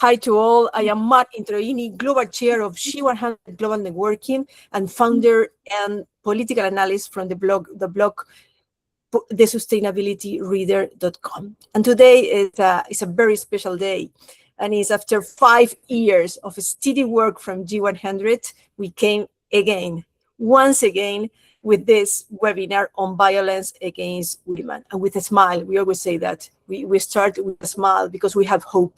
Hi to all. I am Mar Introini, Global Chair of G100 Global Networking and founder and political analyst from the blog thesustainabilityreader.com. And today is a very special day. And it's after 5 years of steady work from G100, we came again, once again, with this webinar on violence against women. And with a smile, we always say that. We start with a smile because we have hope.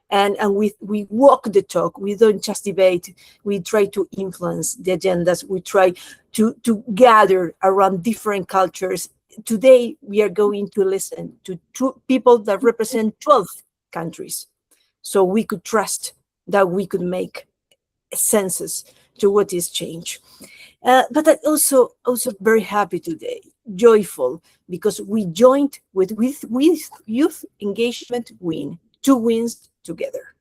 And we walk the talk. We don't just debate. We try to influence the agendas. We try to gather around different cultures. Today, we are going to listen to two people that represent 12 countries. So we could trust that we could make senses to what is change. But I'm also very happy today, joyful, because we joined with Youth Engagement Win, 2 wins together.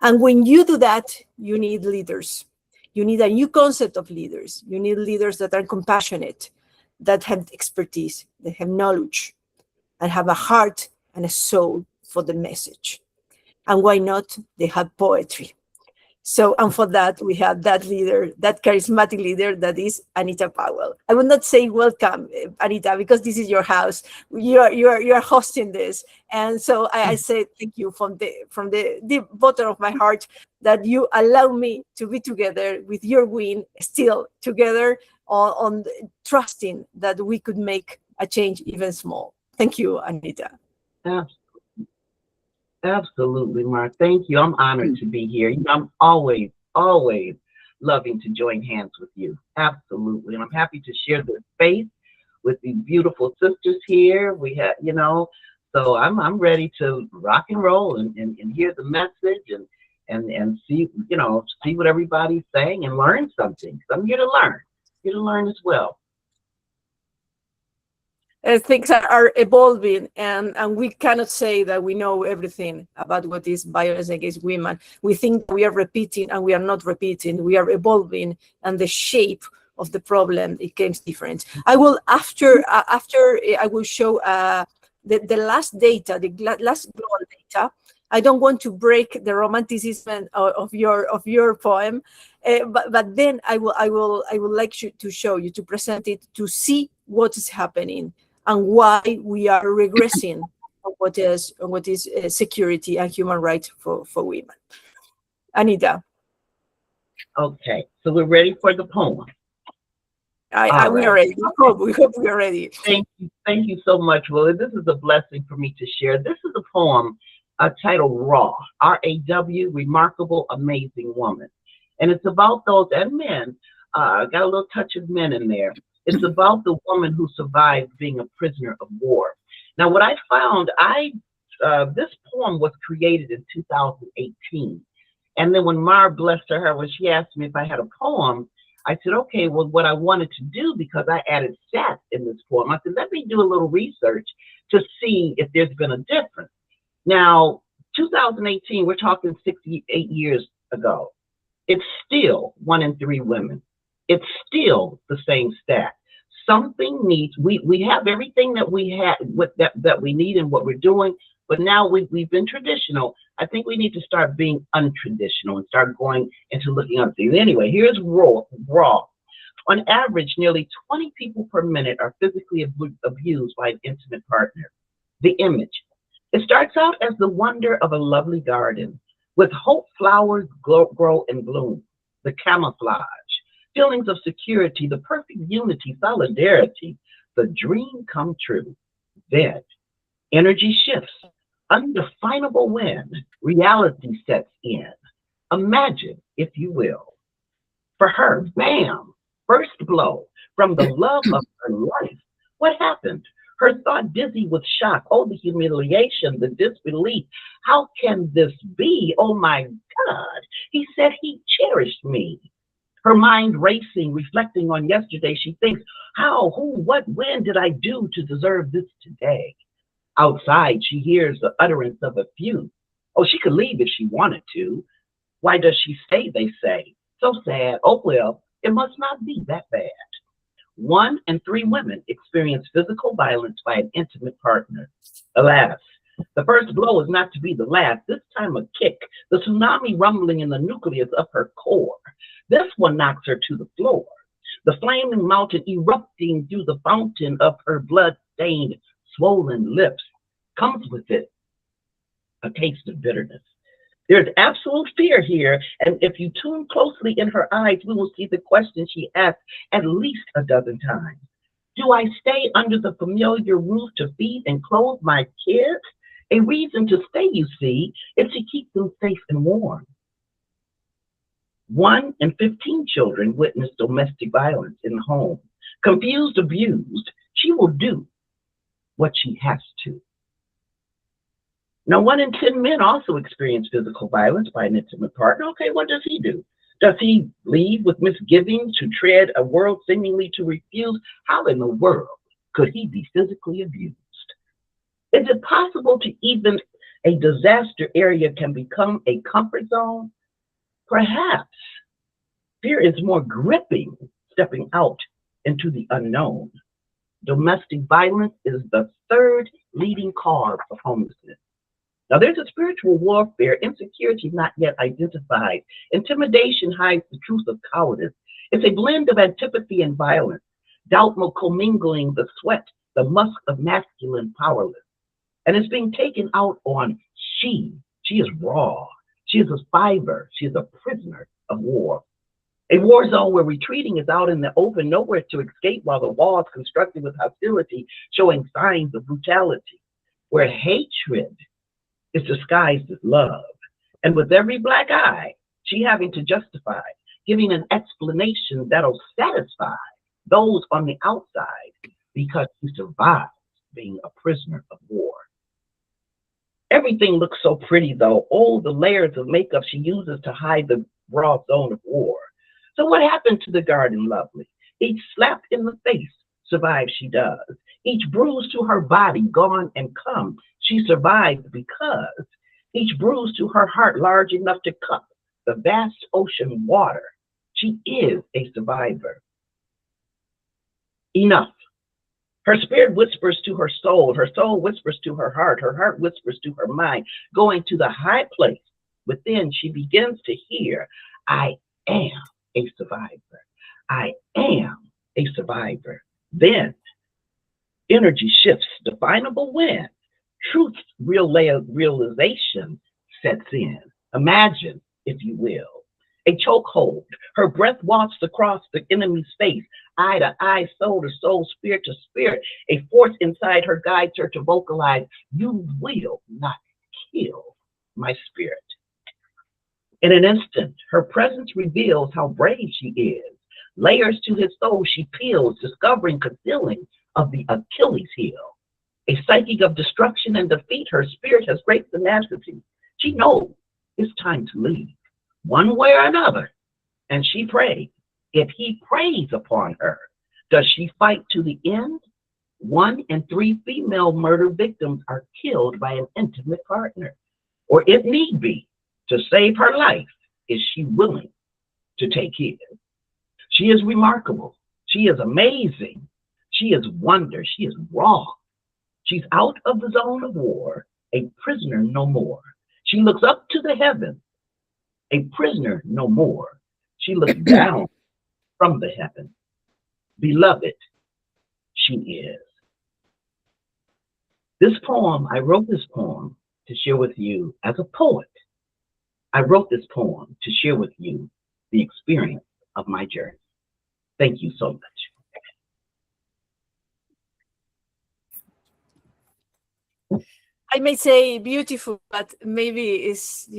And when you do that, you need leaders. You need a new concept of leaders. You need leaders that are compassionate, that have expertise, that have knowledge, and have a heart and a soul for the message. And why not? They have poetry. So, and for that, we have that leader, that charismatic leader, that is Anita Powell. I would not say welcome, Anita, because this is your house. You are hosting this, and so I say thank you from the deep bottom of my heart that you allow me to be together with your win, still together on trusting that we could make a change, even small. Thank you, Anita. Absolutely, Mark. Thank you. I'm honored to be here. I'm always loving to join hands with you. Absolutely. And I'm happy to share this space with these beautiful sisters here. We have, so I'm ready to rock and roll and hear the message and see, see what everybody's saying and learn something. I'm here to learn as well. Things are evolving, and we cannot say that we know everything about what is violence against women. We think we are repeating, and we are not repeating. We are evolving, and the shape of the problem becomes different. I will after I will show the last data, the last global data. I don't want to break the romanticism of your poem, but then I would like to show you, to present it, to see what is happening and why we are regressing on what is security and human rights for women. Anita. Okay, so we're ready for the poem. We are ready. We hope we are ready. Thank you so much, Willie. This is a blessing for me to share. This is a poem titled Raw, R-A-W, Remarkable, Amazing Woman. And it's about those, and men, got a little touch of men in there. It's about the woman who survived being a prisoner of war. Now, what I found, this poem was created in 2018. And then when Mar, blessed her, when she asked me if I had a poem, I said, okay, well, what I wanted to do, because I added stats in this poem, I said, let me do a little research to see if there's been a difference. Now, 2018, we're talking 68 years ago. It's still 1 in 3 women. It's still the same stat. Something needs, we have everything that we had that we need and what we're doing, but now we've been traditional. I think we need to start being untraditional and start going into looking at things. Anyway, here's raw. On average, nearly 20 people per minute are physically abused by an intimate partner. The image. It starts out as the wonder of a lovely garden with hope flowers grow and bloom. The camouflage. Feelings of security, the perfect unity, solidarity, the dream come true. Then, energy shifts, undefinable when reality sets in. Imagine, if you will. For her, bam, first blow from the love of her life. What happened? Her thought dizzy with shock. Oh, the humiliation, the disbelief. How can this be? Oh my God, he said he cherished me. Her mind racing, reflecting on yesterday, she thinks, how, who, what, when did I do to deserve this today? Outside, she hears the utterance of a few. Oh, she could leave if she wanted to. Why does she stay, they say? So sad. Oh, well, it must not be that bad. 1 in 3 women experience physical violence by an intimate partner. Alas, The first blow is not to be the last, this time a kick, the tsunami rumbling in the nucleus of her core. This one knocks her to the floor, the flaming mountain erupting through the fountain of her blood-stained, swollen lips. Comes with it a taste of bitterness. There's absolute fear here, and if you tune closely in her eyes, we will see the question she asked at least a dozen times. Do I stay under the familiar roof to feed and clothe my kids? A reason to stay, you see, is to keep them safe and warm. 1 in 15 children witness domestic violence in the home. Confused, abused, she will do what she has to. Now, 1 in 10 men also experience physical violence by an intimate partner. Okay, what does he do? Does he leave with misgivings to tread a world seemingly to refuse? How in the world could he be physically abused? Is it possible to even a disaster area can become a comfort zone? Perhaps fear is more gripping stepping out into the unknown. Domestic violence is the third leading cause of homelessness. Now, there's a spiritual warfare, insecurity not yet identified. Intimidation hides the truth of cowardice. It's a blend of antipathy and violence, doubt commingling the sweat, the musk of masculine powerless. And it's being taken out on she. She is raw. She is a survivor. She is a prisoner of war. A war zone where retreating is out in the open, nowhere to escape while the walls constructed with hostility showing signs of brutality. Where hatred is disguised as love. And with every black eye, she having to justify, giving an explanation that'll satisfy those on the outside because she survives being a prisoner of war. Everything looks so pretty though. Oh, the layers of makeup she uses to hide the raw zone of war. So what happened to the garden lovely? Each slap in the face, survive she does. Each bruise to her body, gone and come, she survives because each bruise to her heart large enough to cup the vast ocean water. She is a survivor. Enough. Her spirit whispers to her soul whispers to her heart whispers to her mind, going to the high place within, she begins to hear, I am a survivor. I am a survivor. Then energy shifts, definable when truth's realization sets in. Imagine, if you will, a chokehold. Her breath wafts across the enemy's face, eye to eye, soul to soul, spirit to spirit. A force inside her guides her to vocalize, you will not kill my spirit. In an instant, her presence reveals how brave she is. Layers to his soul she peels, discovering concealing of the Achilles heel. A psychic of destruction and defeat, her spirit has great tenacity. She knows it's time to leave, one way or another, and she prays. If he preys upon her, does she fight to the end? 1 in 3 female murder victims are killed by an intimate partner. Or if need be, to save her life, is she willing to take his? She is remarkable. She is amazing. She is wonder. She is raw. She's out of the zone of war, a prisoner no more. She looks up to the heavens, a prisoner no more. She looks down from the heavens. Beloved, she is. I wrote this poem to share with you as a poet. I wrote this poem to share with you the experience of my journey. Thank you so much. I may say beautiful, but maybe it's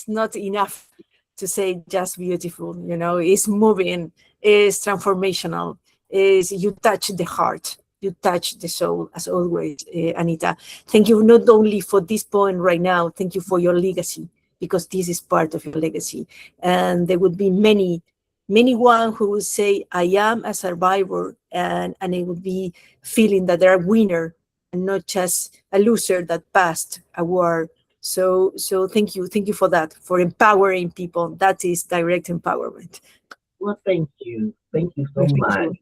not enough to say just beautiful. It's moving, it's transformational, is you touch the heart, you touch the soul, as always, Anita. Thank you not only for this poem right now, thank you for your legacy, because this is part of your legacy. And there would be many one who would say, I am a survivor, and it would be feeling that they're a winner and not just a loser that passed a war. So thank you for that, for empowering people. That is direct empowerment. Well, thank you so much.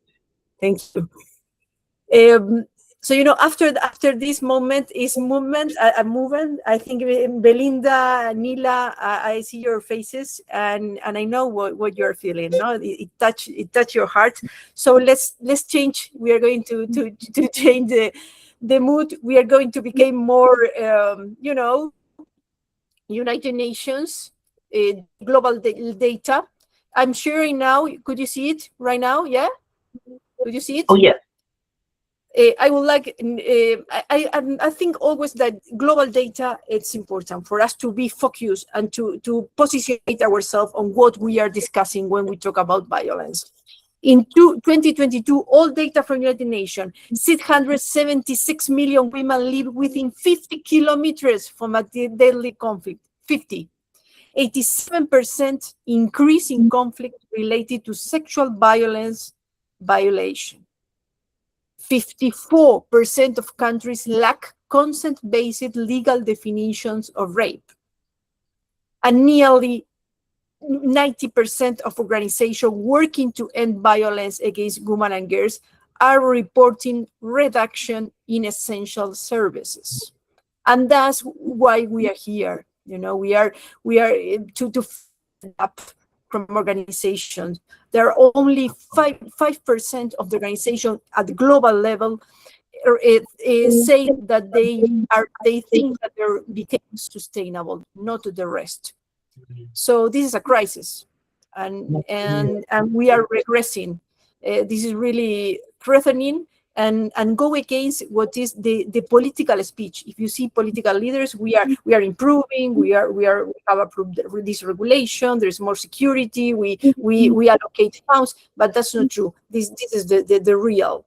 Thank you. So after this moment is movement, a movement. I think Belinda, Nila, I see your faces, and I know what you're feeling. No, it touch your heart. So let's change. We are going to change the mood. We are going to become more, United Nations, global data. I'm sharing now. Could you see it right now? Yeah, could you see Oh it? yes. I would like. I think always that global data, it's important for us to be focused and to position ourselves on what we are discussing when we talk about violence. In 2022, all data from United Nations, 676 million women live within 50 kilometers from a deadly conflict. 50. 87% increase in conflict related to sexual violence violation. 54% of countries lack consent-based legal definitions of rape. And nearly 90% of organizations working to end violence against women and girls are reporting reduction in essential services. And that's why we are here. We are to up from organizations. There are only 5% of the organization at the global level say that they think that they're becoming sustainable, not the rest. So this is a crisis, and we are regressing. This is really threatening, and go against what is the political speech. If you see political leaders, we are improving. We have approved this regulation. There's more security. We allocate funds, but that's not true. This is the real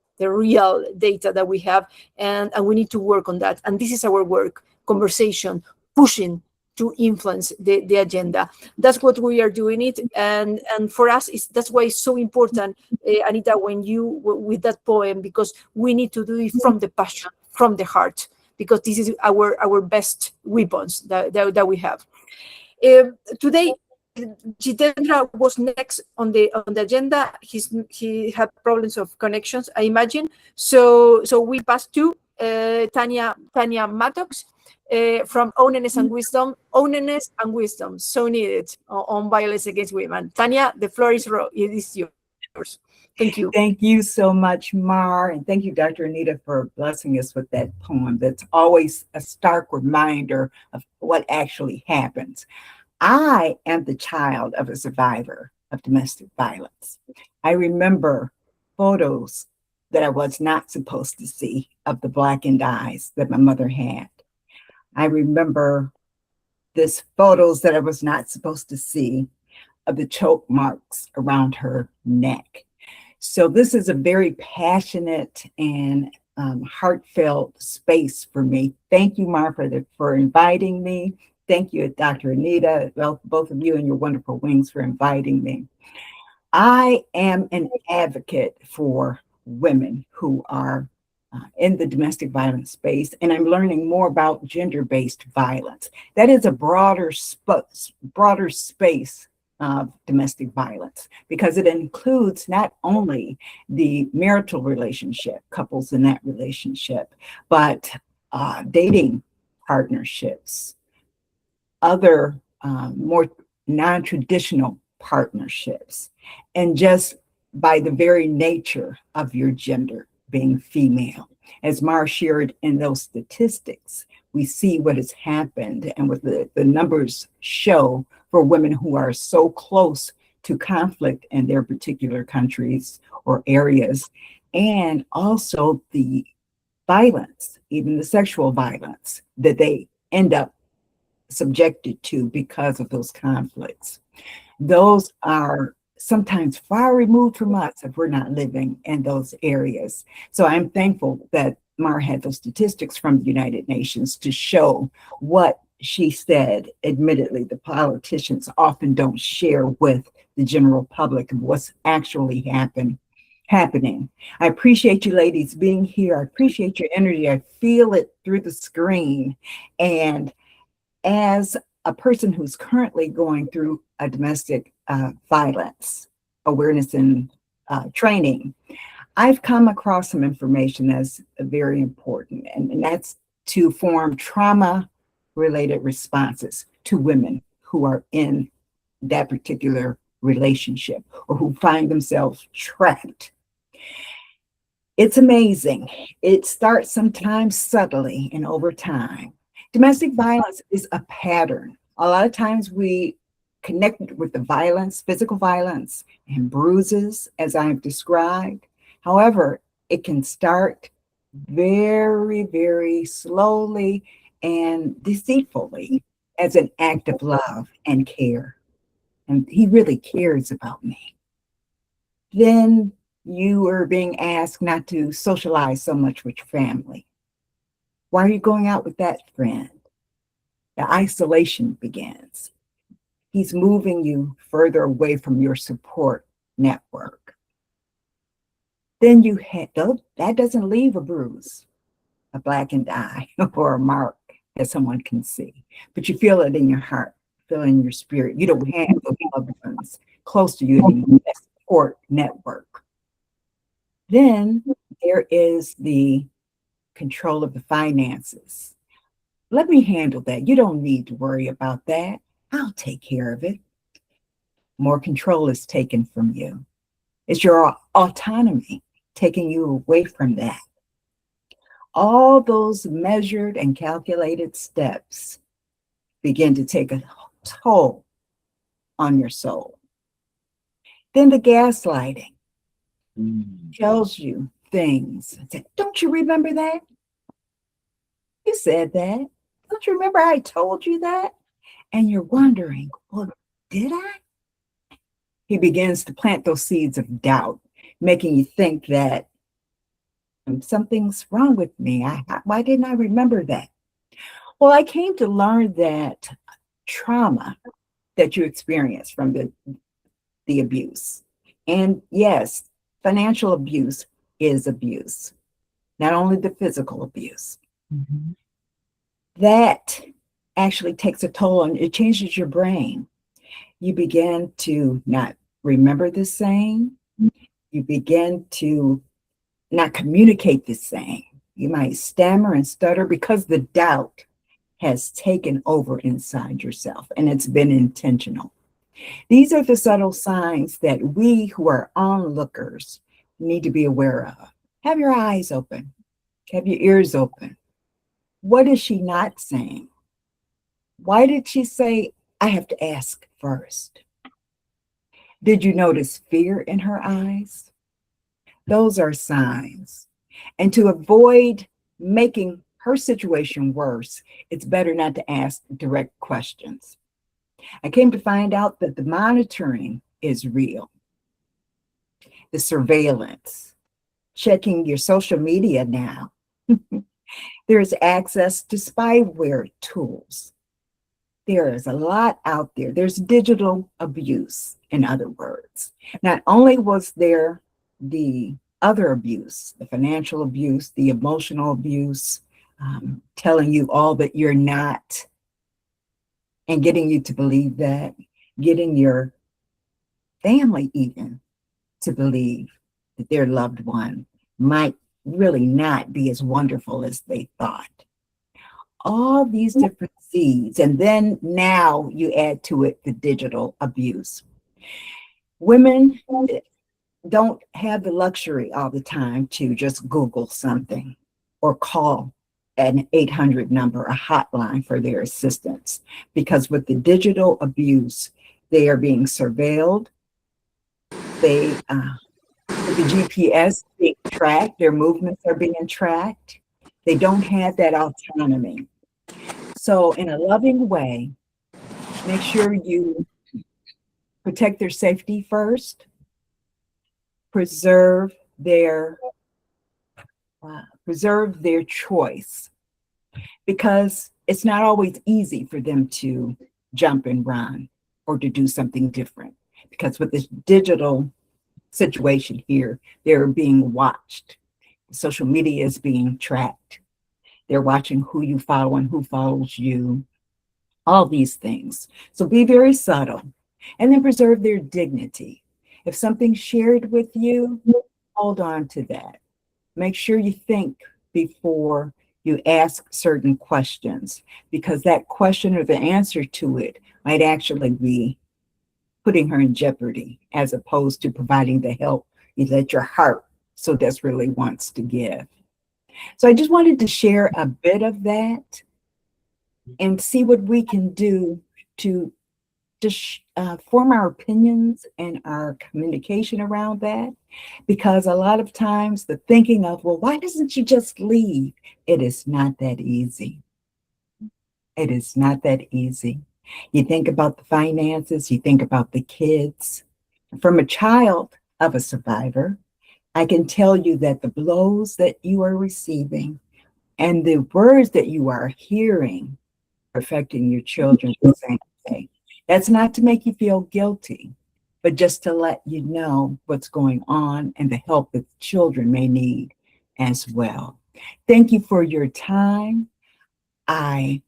data that we have, and we need to work on that. And this is our work: conversation, pushing to influence the agenda. That's what we are doing it, and for us, that's why it's so important, Anita, when you with that poem, because we need to do it from the passion, from the heart, because this is our best weapons that we have. Today, Jitendra was next on the agenda. He had problems of connections, I imagine. So we pass to Tanya Mattox, from Ownedness and Wisdom, so needed on violence against women. Tanya, the floor is yours. Thank you. Thank you so much, Mar, and thank you, Dr. Anita, for blessing us with that poem. That's always a stark reminder of what actually happens. I am the child of a survivor of domestic violence. I remember photos that I was not supposed to see of the blackened eyes that my mother had. I remember this photos that I was not supposed to see of the choke marks around her neck. So this is a very passionate and heartfelt space for me. Thank you, Martha, for inviting me. Thank you, Dr. Anita, well, both of you and your wonderful wings for inviting me. I am an advocate for women who are in the domestic violence space, and I'm learning more about gender-based violence. That is a broader space of domestic violence, because it includes not only the marital relationship, couples in that relationship, but dating partnerships, other more non-traditional partnerships, and just by the very nature of your gender, being female. As Mar shared in those statistics, we see what has happened and what the numbers show for women who are so close to conflict in their particular countries or areas, and also the violence, even the sexual violence that they end up subjected to because of those conflicts. Those are sometimes far removed from us if we're not living in those areas. So I'm thankful that Mar had those statistics from the United Nations to show what she said. Admittedly, the politicians often don't share with the general public what's actually happening. I appreciate you ladies being here. I appreciate your energy. I feel it through the screen. And as a person who's currently going through a domestic violence awareness and training, I've come across some information that's very important, and that's to form trauma related responses to women who are in that particular relationship or who find themselves trapped. It's amazing. It starts sometimes subtly and over time. Domestic violence is a pattern. A lot of times we connect with the violence, physical violence, and bruises, as I've described. However, it can start very, very slowly and deceitfully as an act of love and care. And he really cares about me. Then you are being asked not to socialize so much with your family. Why are you going out with that friend? The isolation begins. He's moving you further away from your support network. Then you have, that doesn't leave a bruise, a blackened eye, or a mark that someone can see, but you feel it in your heart, feel it in your spirit. You don't have those loved ones close to you anymore, that support network. Then there is the control of the finances. Let me handle that. You don't need to worry about that. I'll take care of it. More control is taken from you. It's your autonomy taking you away from that. All those measured and calculated steps begin to take a toll on your soul. Then the gaslighting tells you things. Don't you remember that? You said that. Don't you remember I told you that? And you're wondering, well, did I? He begins to plant those seeds of doubt, making you think that something's wrong with me. Why didn't I remember that? Well, I came to learn that trauma that you experience from the abuse, and yes, financial abuse is abuse, not only the physical abuse. Mm-hmm. That actually takes a toll on it, changes your brain. You begin to not remember the same. You begin to not communicate the same. You might stammer and stutter because the doubt has taken over inside yourself, and it's been intentional. These are the subtle signs that we who are onlookers need to be aware of. Have your eyes open. Have your ears open. What is she not saying? Why did she say, I have to ask first? Did you notice fear in her eyes? Those are signs. And to avoid making her situation worse, it's better not to ask direct questions. I came to find out that the monitoring is real. The surveillance, checking your social media now. There's access to spyware tools. There is a lot out there. There's digital abuse, in other words. Not only was there the other abuse, the financial abuse, the emotional abuse, telling you all that you're not, and getting you to believe that, getting your family even to believe that their loved one might really not be as wonderful as they thought. All these different seeds, and then now you add to it the digital abuse. Women don't have the luxury all the time to just Google something or call an 800 number, a hotline for their assistance, because with the digital abuse, they are being surveilled. They, with the GPS being tracked, their movements are being tracked. They don't have that autonomy. So in a loving way, make sure you protect their safety first, preserve their choice, because it's not always easy for them to jump and run or to do something different. Because with this digital situation here, they're being watched. Social media is being tracked. They're watching who you follow and who follows you, all these things. So be very subtle, and then preserve their dignity. If something's shared with you, hold on to that. Make sure you think before you ask certain questions, because that question or the answer to it might actually be putting her in jeopardy, as opposed to providing the help that your heart so desperately wants to give. So I just wanted to share a bit of that and see what we can do to just form our opinions and our communication around that. Because a lot of times the thinking of, well, why doesn't she just leave? It is not that easy. It is not that easy. You think about the finances, you think about the kids. From a child of a survivor, I can tell you that the blows that you are receiving and the words that you are hearing are affecting your children the same way. That's not to make you feel guilty, but just to let you know what's going on and the help that children may need as well. Thank you for your time. I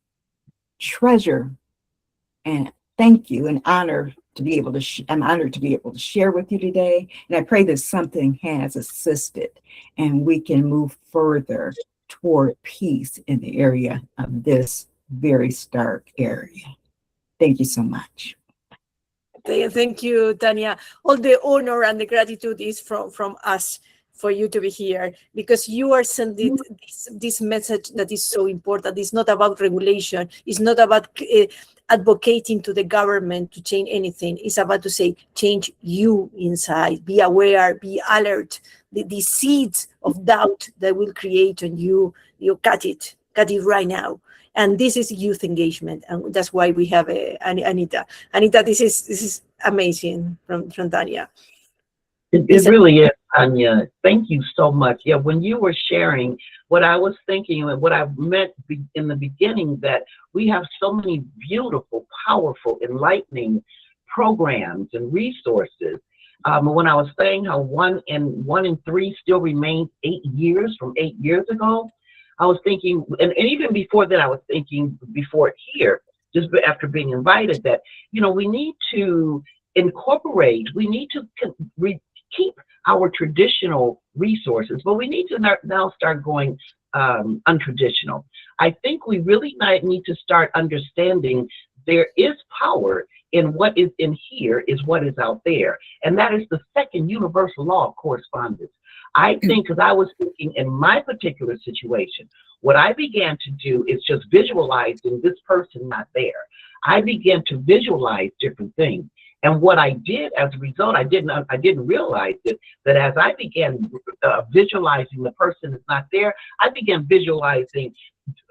treasure and thank you and honor to be able to, I'm honored to be able to share with you today. And I pray that something has assisted and we can move further toward peace in the area of this very stark area. Thank you so much. Thank you, Tanya. All the honor and the gratitude is from us for you to be here, because you are sending this message that is so important. It's not about regulation. It's not about advocating to the government to change anything. It's about to say, change you inside. Be aware, be alert. The seeds of doubt that will create on you, you cut it right now. And this is youth engagement, and that's why we have Anita. Anita, this is amazing from Tanya. It really is, Tanya. Thank you so much. Yeah, when you were sharing, what I was thinking and what I meant in the beginning, that we have so many beautiful, powerful, enlightening programs and resources. When I was saying how one in three still remains 8 years from 8 years ago, I was thinking, and even before that, I was thinking before here, just after being invited, that, you know, we need to incorporate, we need to keep our traditional resources, but we need to now start going untraditional. I think we really need to start understanding there is power in what is in here is what is out there. And that is the second universal law of correspondence. I think, because I was thinking in my particular situation, what I began to do is just visualizing this person not there. I began to visualize different things. And what I did as a result, I didn't realize it, that as I began visualizing the person is not there, I began visualizing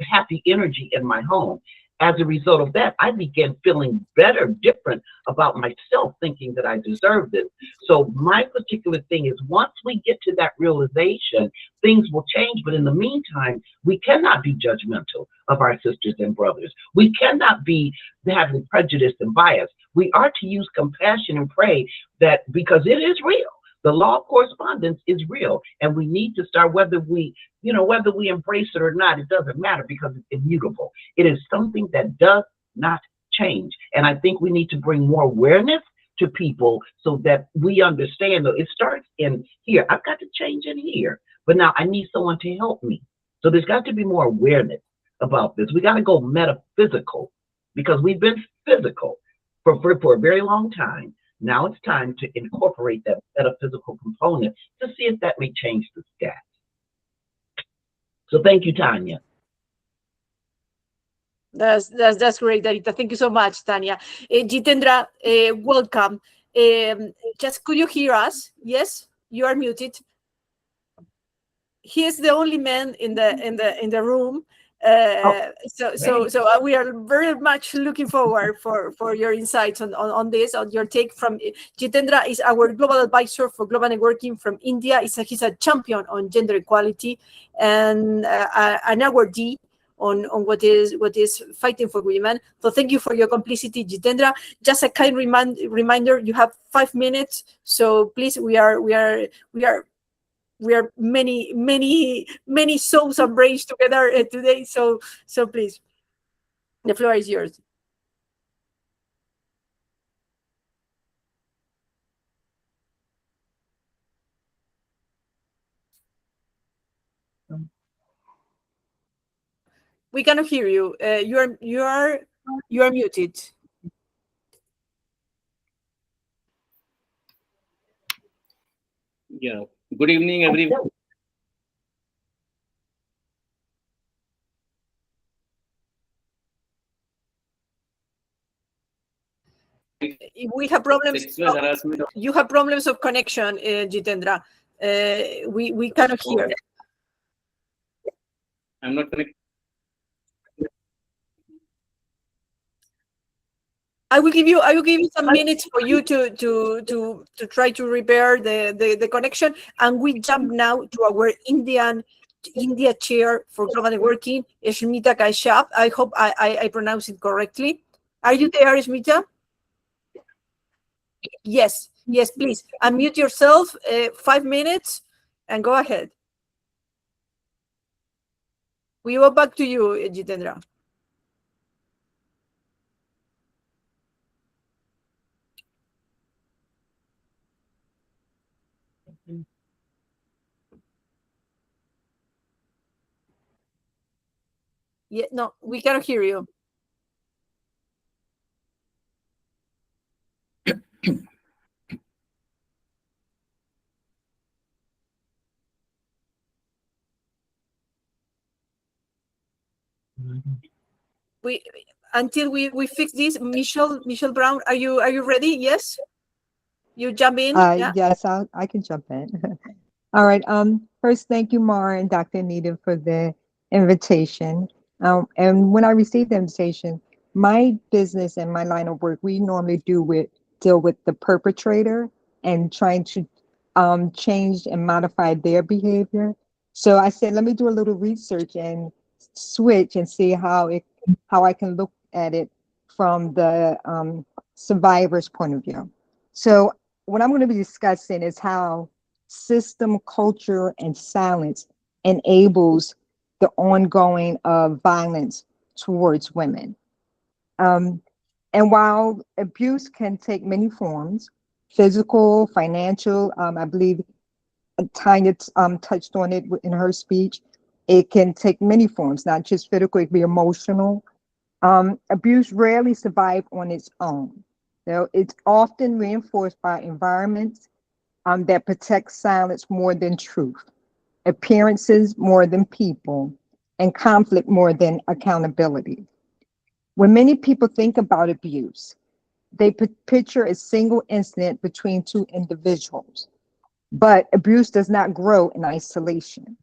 happy energy in my home. As a result of that, I began feeling better, different about myself, thinking that I deserved it. So my particular thing is, once we get to that realization, things will change. But in the meantime, we cannot be judgmental of our sisters and brothers. We cannot be having prejudice and bias. We are to use compassion and pray, that because it is real. The law of correspondence is real, and we need to start, whether we embrace it or not, it doesn't matter, because it's immutable. It is something that does not change. And I think we need to bring more awareness to people so that we understand that it starts in here. I've got to change in here, but now I need someone to help me. So there's got to be more awareness about this. We got to go metaphysical, because we've been physical for a very long time. Now it's time to incorporate that metaphysical component to see if that may change the stats. So thank you, Tanya. That's great, Anita. Thank you so much, Tanya. Jitendra, welcome. Just could you hear us? Yes, you are muted. He is the only man in the room. So we are very much looking forward for your insights on this, on your take from Jitendra. Is our global advisor for global networking from India. He's a champion on gender equality and an awardee on what is fighting for women. So thank you for your complicity, Jitendra. Just a kind reminder, you have 5 minutes. So please, we are many souls and brains together today. So please, the floor is yours. We cannot hear you. You are muted. Yeah. Good evening, everyone. We have problems. Sexual harassment. You have problems of connection, Jitendra. We cannot hear. I'm not connected. I will give you some minutes for you to try to repair the connection, and we jump now to our India chair for global networking, Smita Kashyap. I hope I pronounce it correctly. Are you there, Smita? Yes, please unmute yourself. 5 minutes, and go ahead. We go back to you, Jitendra. Yeah, no, we cannot hear you. We until we fix this. Michelle Brown, are you ready? Yes, you jump in. Yeah. Yes, I can jump in. All right. First, thank you, Mara and Dr. Anita, for the invitation. And when I received the invitation, my business and my line of work, we normally deal with the perpetrator and trying to change and modify their behavior. So I said, let me do a little research and switch and see how I can look at it from the survivor's point of view. So what I'm going to be discussing is how system, culture, and silence enables the ongoing of violence towards women. And while abuse can take many forms, physical, financial, I believe Tanya touched on it in her speech, it can take many forms, not just physical, it can be emotional. Abuse rarely survives on its own. It's often reinforced by environments that protect silence more than truth, appearances more than people, and conflict more than accountability. When many people think about abuse, they picture a single incident between two individuals. But abuse does not grow in isolation.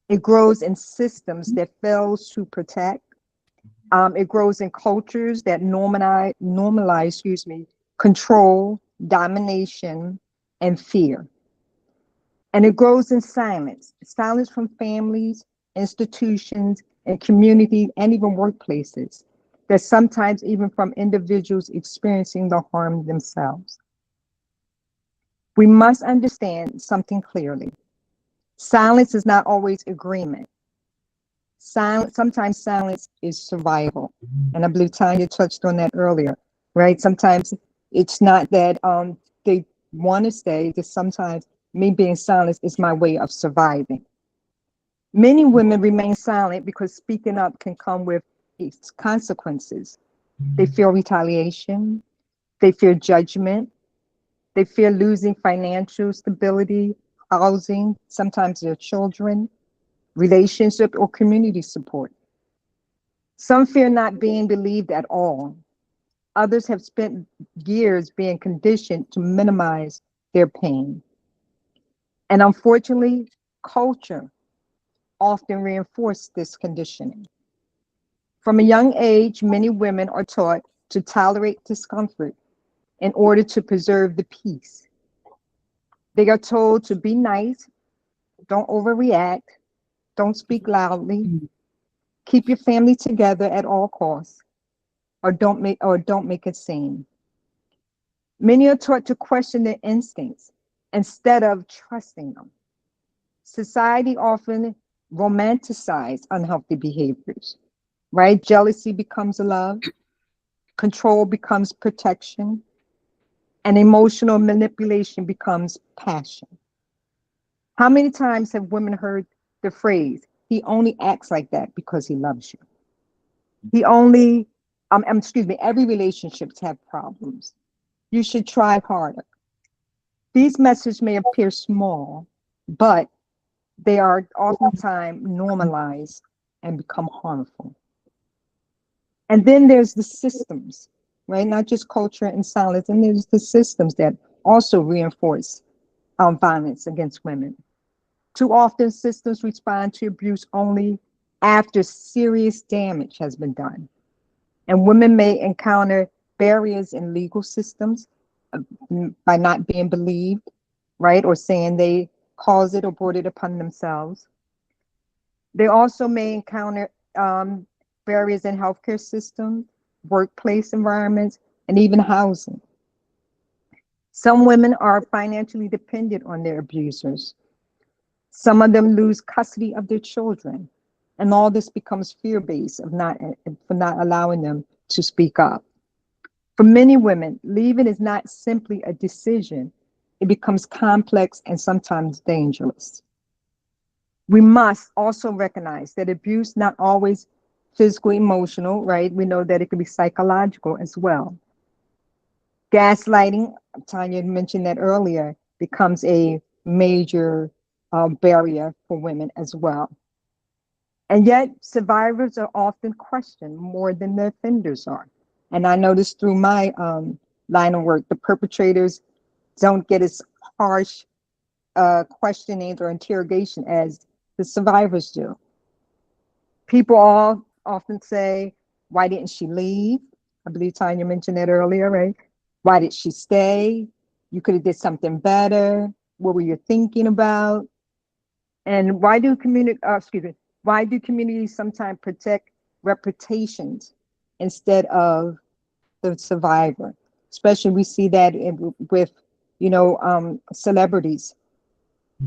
It grows in systems that fail to protect. It grows in cultures that normalize, control, domination, and fear. And it grows in silence from families, institutions, and communities, and even workplaces, that sometimes even from individuals experiencing the harm themselves. We must understand something clearly. Silence is not always agreement. Sometimes silence is survival. And I believe Tanya touched on that earlier, right? Sometimes it's not that they want to stay, just sometimes me being silent is my way of surviving. Many women remain silent because speaking up can come with its consequences. They fear retaliation, they fear judgment, they fear losing financial stability, housing, sometimes their children, relationship, or community support. Some fear not being believed at all. Others have spent years being conditioned to minimize their pain. And unfortunately, culture often reinforces this conditioning. From a young age, many women are taught to tolerate discomfort in order to preserve the peace. They are told to be nice, don't overreact, don't speak loudly, keep your family together at all costs, or don't make a scene. Many are taught to question their instincts instead of trusting them. Society often romanticizes unhealthy behaviors, right? Jealousy becomes love, control becomes protection, and emotional manipulation becomes passion. How many times have women heard the phrase, he only acts like that because he loves you. He only, excuse me, every relationships have problems. You should try harder. These messages may appear small, but they are oftentimes normalized and become harmful. And then there's the systems, right? Not just culture and silence. And there's the systems that also reinforce violence against women. Too often, systems respond to abuse only after serious damage has been done. And women may encounter barriers in legal systems by not being believed, right? Or saying they caused it or brought it upon themselves. They also may encounter barriers in healthcare systems, workplace environments, and even housing. Some women are financially dependent on their abusers. Some of them lose custody of their children. And all this becomes fear-based for not allowing them to speak up. For many women, leaving is not simply a decision. It becomes complex and sometimes dangerous. We must also recognize that abuse not always physical, emotional, right? We know that it can be psychological as well. Gaslighting, Tanya mentioned that earlier, becomes a major barrier for women as well. And yet survivors are often questioned more than the offenders are. And I noticed through my line of work, the perpetrators don't get as harsh questioning or interrogation as the survivors do. People all often say, why didn't she leave? I believe Tanya mentioned that earlier, right? Why did she stay? You could have did something better. What were you thinking about? And why do communities sometimes protect reputations instead of the survivor? Especially we see that with, celebrities,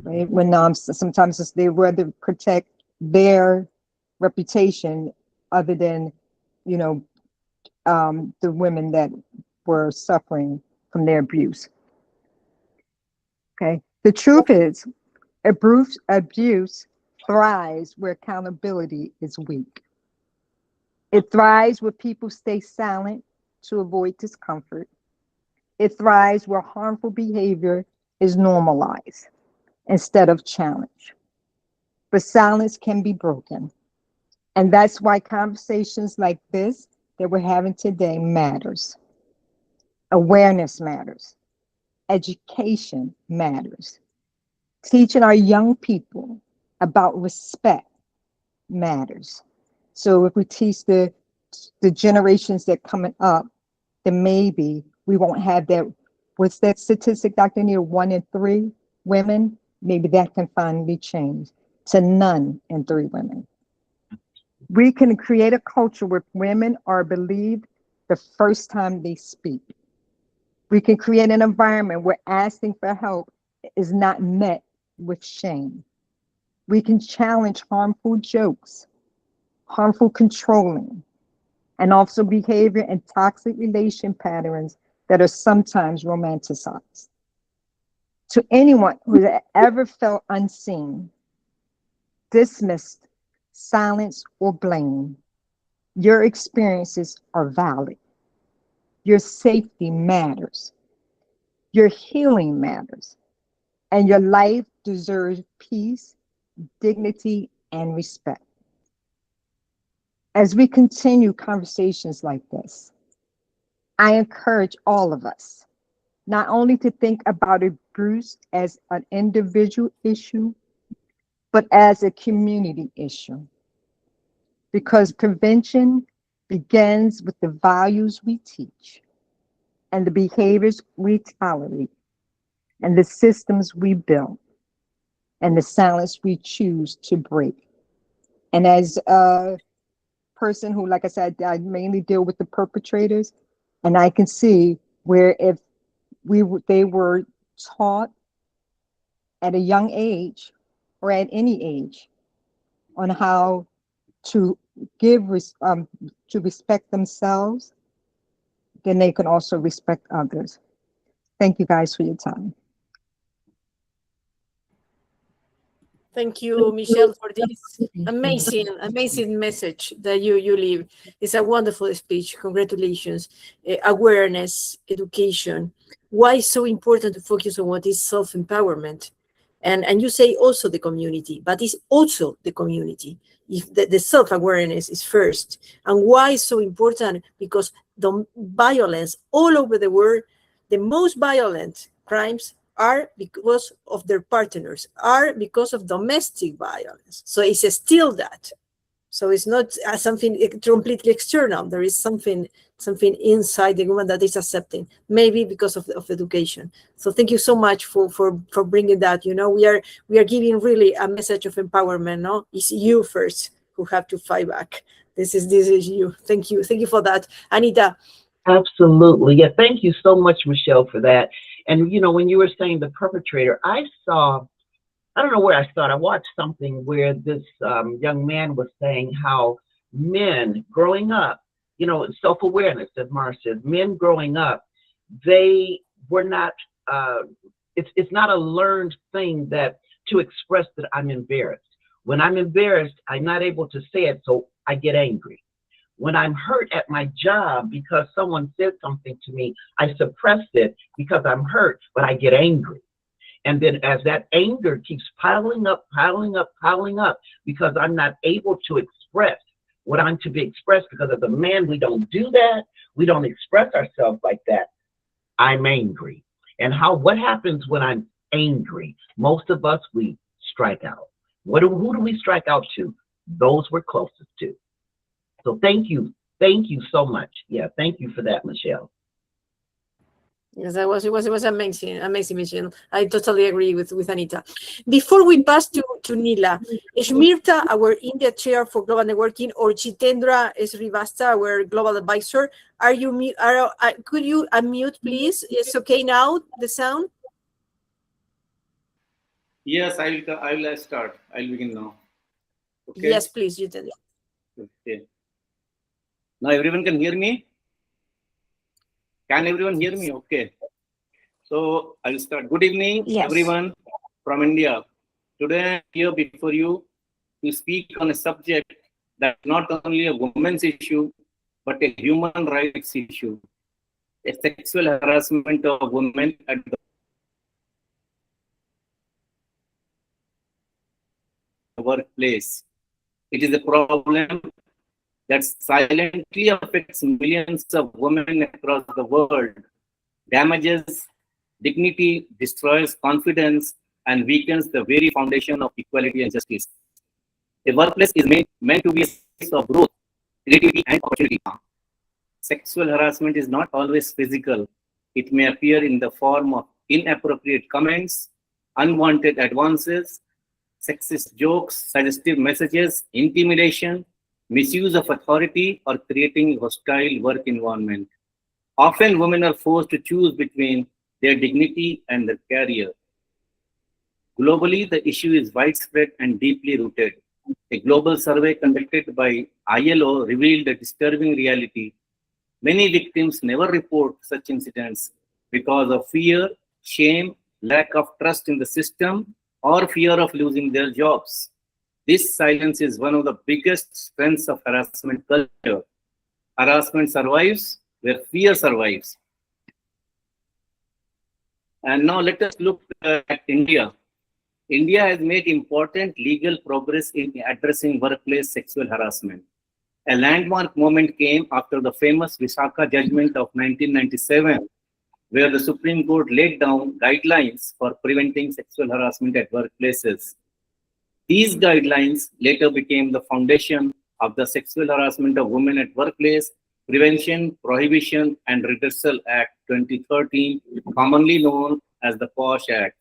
right? When sometimes they rather protect their reputation other than, the women that were suffering from their abuse. Okay. The truth is, abuse thrives where accountability is weak. It thrives where people stay silent to avoid discomfort. It thrives where harmful behavior is normalized instead of challenged. But silence can be broken. And that's why conversations like this that we're having today matters. Awareness matters. Education matters. Teaching our young people about respect matters. So if we teach the generations that coming up, then maybe we won't have that. What's that statistic, Dr. Neal? 1 in 3 women. Maybe that can finally change to none in 3 women. We can create a culture where women are believed the first time they speak. We can create an environment where asking for help is not met with shame. We can challenge harmful jokes, harmful controlling, and also behavior and toxic relation patterns that are sometimes romanticized. To anyone who has ever felt unseen, dismissed, silenced, or blamed, your experiences are valid. Your safety matters. Your healing matters. And your life deserves peace, dignity, and respect. As we continue conversations like this, I encourage all of us not only to think about abuse as an individual issue, but as a community issue. Because prevention begins with the values we teach and the behaviors we tolerate and the systems we build and the silence we choose to break. And as a person who, like I said, I mainly deal with the perpetrators, and I can see where if they were taught at a young age or at any age on how to to respect themselves, then they can also respect others. Thank you guys for your time. Thank you, Michelle, for this amazing message that you leave. It's a wonderful speech. Congratulations. Awareness, education. Why it's so important to focus on what is self-empowerment? And you say also the community, but it's also the community. If the self-awareness is first. And why it's so important? Because the violence all over the world, the most violent crimes are because of their partners, are because of domestic violence. So it's still that. So it's not something completely external. There is something inside the woman that is accepting, maybe because of education. So thank you so much for bringing that. You know, we are giving really a message of empowerment. No, it's you first who have to fight back. This is you. Thank you for that, Anita. Absolutely. Yeah, thank you so much, Michelle, for that. And, you know, when you were saying the perpetrator, I don't know where I saw it. I watched something where this young man was saying how men growing up, you know, self-awareness, as Mara says, men growing up, they were not, it's not a learned thing that to express that I'm embarrassed. When I'm embarrassed, I'm not able to say it, so I get angry. When I'm hurt at my job because someone said something to me, I suppress it because I'm hurt, but I get angry. And then as that anger keeps piling up, because I'm not able to express what I'm to be expressed, because as a man, we don't do that. We don't express ourselves like that. I'm angry. And what happens when I'm angry? Most of us, we strike out. Who do we strike out to? Those we're closest to. So thank you so much. Yeah, thank you for that, Michelle. Yes, it was amazing, Michelle. I totally agree with Anita. Before we pass to Nila, Shmirta, our India chair for global networking, or Jitendra Srivastava, our global advisor, could you unmute, please? It's okay now, the sound? Yes, I will start. I'll begin now. Okay. Yes, please, Jitendra. Okay. Now everyone can hear me? Can everyone hear me? Okay. So I'll start. Good evening, everyone from India. Today I'm here before you to speak on a subject that's not only a women's issue, but a human rights issue. A sexual harassment of women at the workplace. It is a problem that silently affects millions of women across the world, damages dignity, destroys confidence, and weakens the very foundation of equality and justice. A workplace is meant to be a space of growth, creativity, and opportunity. Sexual harassment is not always physical. It may appear in the form of inappropriate comments, unwanted advances, sexist jokes, suggestive messages, intimidation, misuse of authority, or creating a hostile work environment. Often women are forced to choose between their dignity and their career. Globally, the issue is widespread and deeply rooted. A global survey conducted by ILO revealed a disturbing reality. Many victims never report such incidents because of fear, shame, lack of trust in the system, or fear of losing their jobs. This silence is one of the biggest strengths of harassment culture. Harassment survives where fear survives. And now let us look at India. India has made important legal progress in addressing workplace sexual harassment. A landmark moment came after the famous Visakha judgment of 1997, where the Supreme Court laid down guidelines for preventing sexual harassment at workplaces. These guidelines later became the foundation of the Sexual Harassment of Women at Workplace Prevention, Prohibition, and Redressal Act 2013, commonly known as the POSH Act.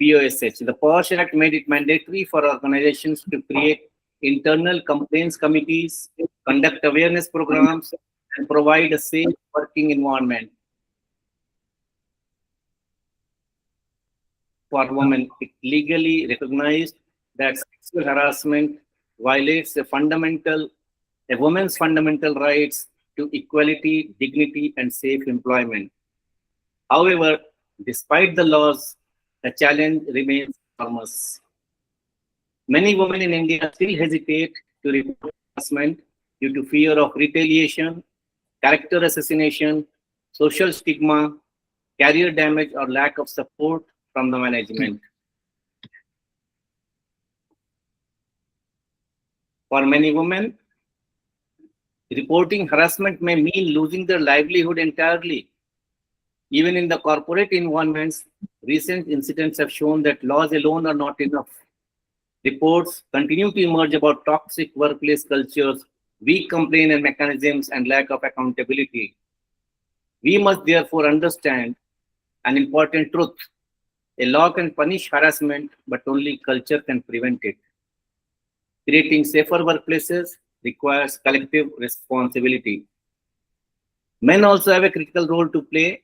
POSH. The POSH Act made it mandatory for organizations to create internal complaints committees, conduct awareness programs, and provide a safe working environment for women. It legally recognized that sexual harassment violates a woman's fundamental rights to equality, dignity, and safe employment. However, despite the laws, the challenge remains enormous. Many women in India still hesitate to report harassment due to fear of retaliation, character assassination, social stigma, career damage, or lack of support from the management. For many women, reporting harassment may mean losing their livelihood entirely. Even in the corporate environments, recent incidents have shown that laws alone are not enough. Reports continue to emerge about toxic workplace cultures, weak complaint mechanisms, and lack of accountability. We must therefore understand an important truth. A law can punish harassment, but only culture can prevent it. Creating safer workplaces requires collective responsibility. Men also have a critical role to play.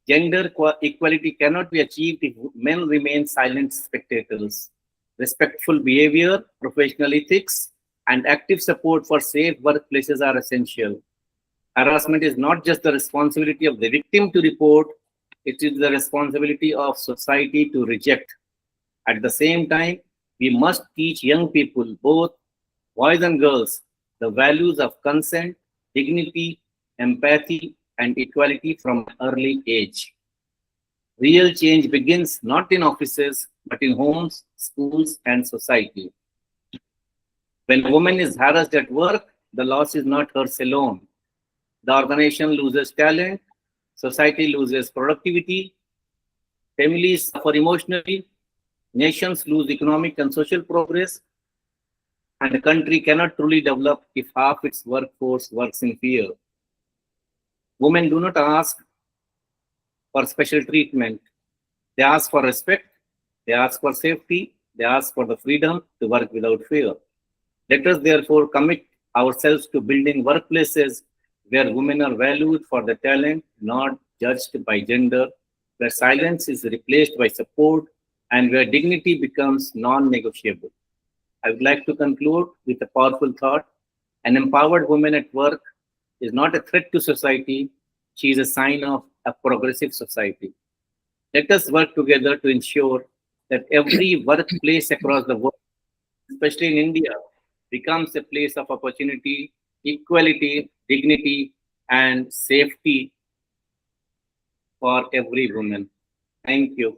Gender equality cannot be achieved if men remain silent spectators. Respectful behavior, professional ethics, and active support for safe workplaces are essential. Harassment is not just the responsibility of the victim to report, it is the responsibility of society to reject. At the same time, we must teach young people, both boys and girls, the values of consent, dignity, empathy, and equality from an early age. Real change begins not in offices, but in homes, schools, and society. When a woman is harassed at work, the loss is not hers alone. The organization loses talent, society loses productivity, families suffer emotionally, nations lose economic and social progress, and a country cannot truly develop if half its workforce works in fear. Women do not ask for special treatment. They ask for respect, they ask for safety, they ask for the freedom to work without fear. Let us therefore commit ourselves to building workplaces where women are valued for their talent, not judged by gender, where silence is replaced by support, and where dignity becomes non-negotiable. I would like to conclude with a powerful thought. An empowered woman at work is not a threat to society, she is a sign of a progressive society. Let us work together to ensure that every workplace across the world, especially in India, becomes a place of opportunity, equality, dignity, and safety for every woman. Thank you.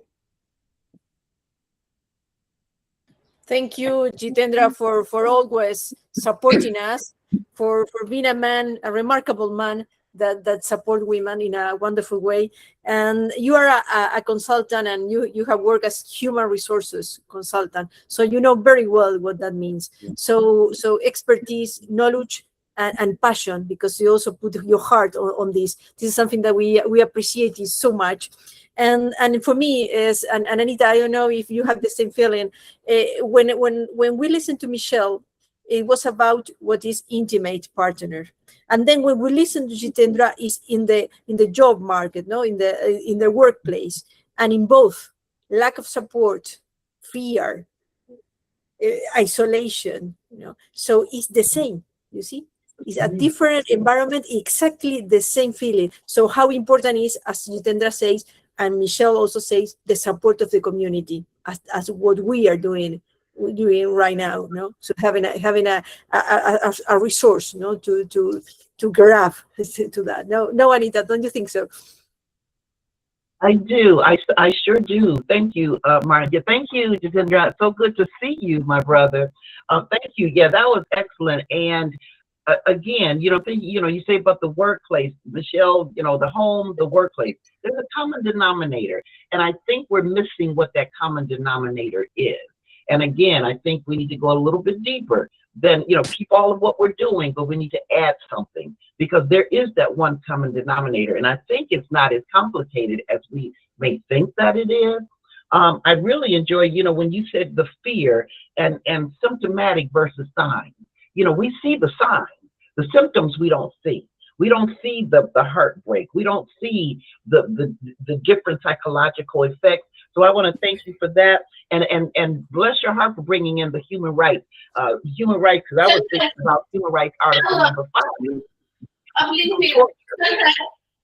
Thank you, Jitendra, for always supporting us, for being a man, a remarkable man that support women in a wonderful way. And you are a consultant, and you have worked as human resources consultant, so you know very well what that means. So expertise, knowledge, and passion, because you also put your heart on this. This is something that we appreciate it so much. And for me is, and Anita, I don't know if you have the same feeling. When we listen to Michelle, it was about what is intimate partner, and then when we listen to Jitendra, is in the job market, no, in the workplace, and in both lack of support, fear, isolation, so it's the same. You see, it's a different environment, exactly the same feeling. So how important is, as Jitendra says, and Michelle also says, the support of the community, as what we are doing right now, no? So having a resource, no, to grab to that. No, Anita, don't you think so? I do. I sure do. Thank you, Maria. Thank you, Jitendra. So good to see you, my brother. Thank you. Yeah, that was excellent. And again, you say about the workplace, Michelle, the home, the workplace. There's a common denominator, and I think we're missing what that common denominator is. And again, I think we need to go a little bit deeper than, keep all of what we're doing, but we need to add something, because there is that one common denominator. And I think it's not as complicated as we may think that it is. I really enjoy, when you said the fear and symptomatic versus signs. We see the signs, the symptoms we don't see. We don't see the heartbreak. We don't see the different psychological effects. So I want to thank you for that, and bless your heart for bringing in the human rights, because I was thinking about human rights article number 5.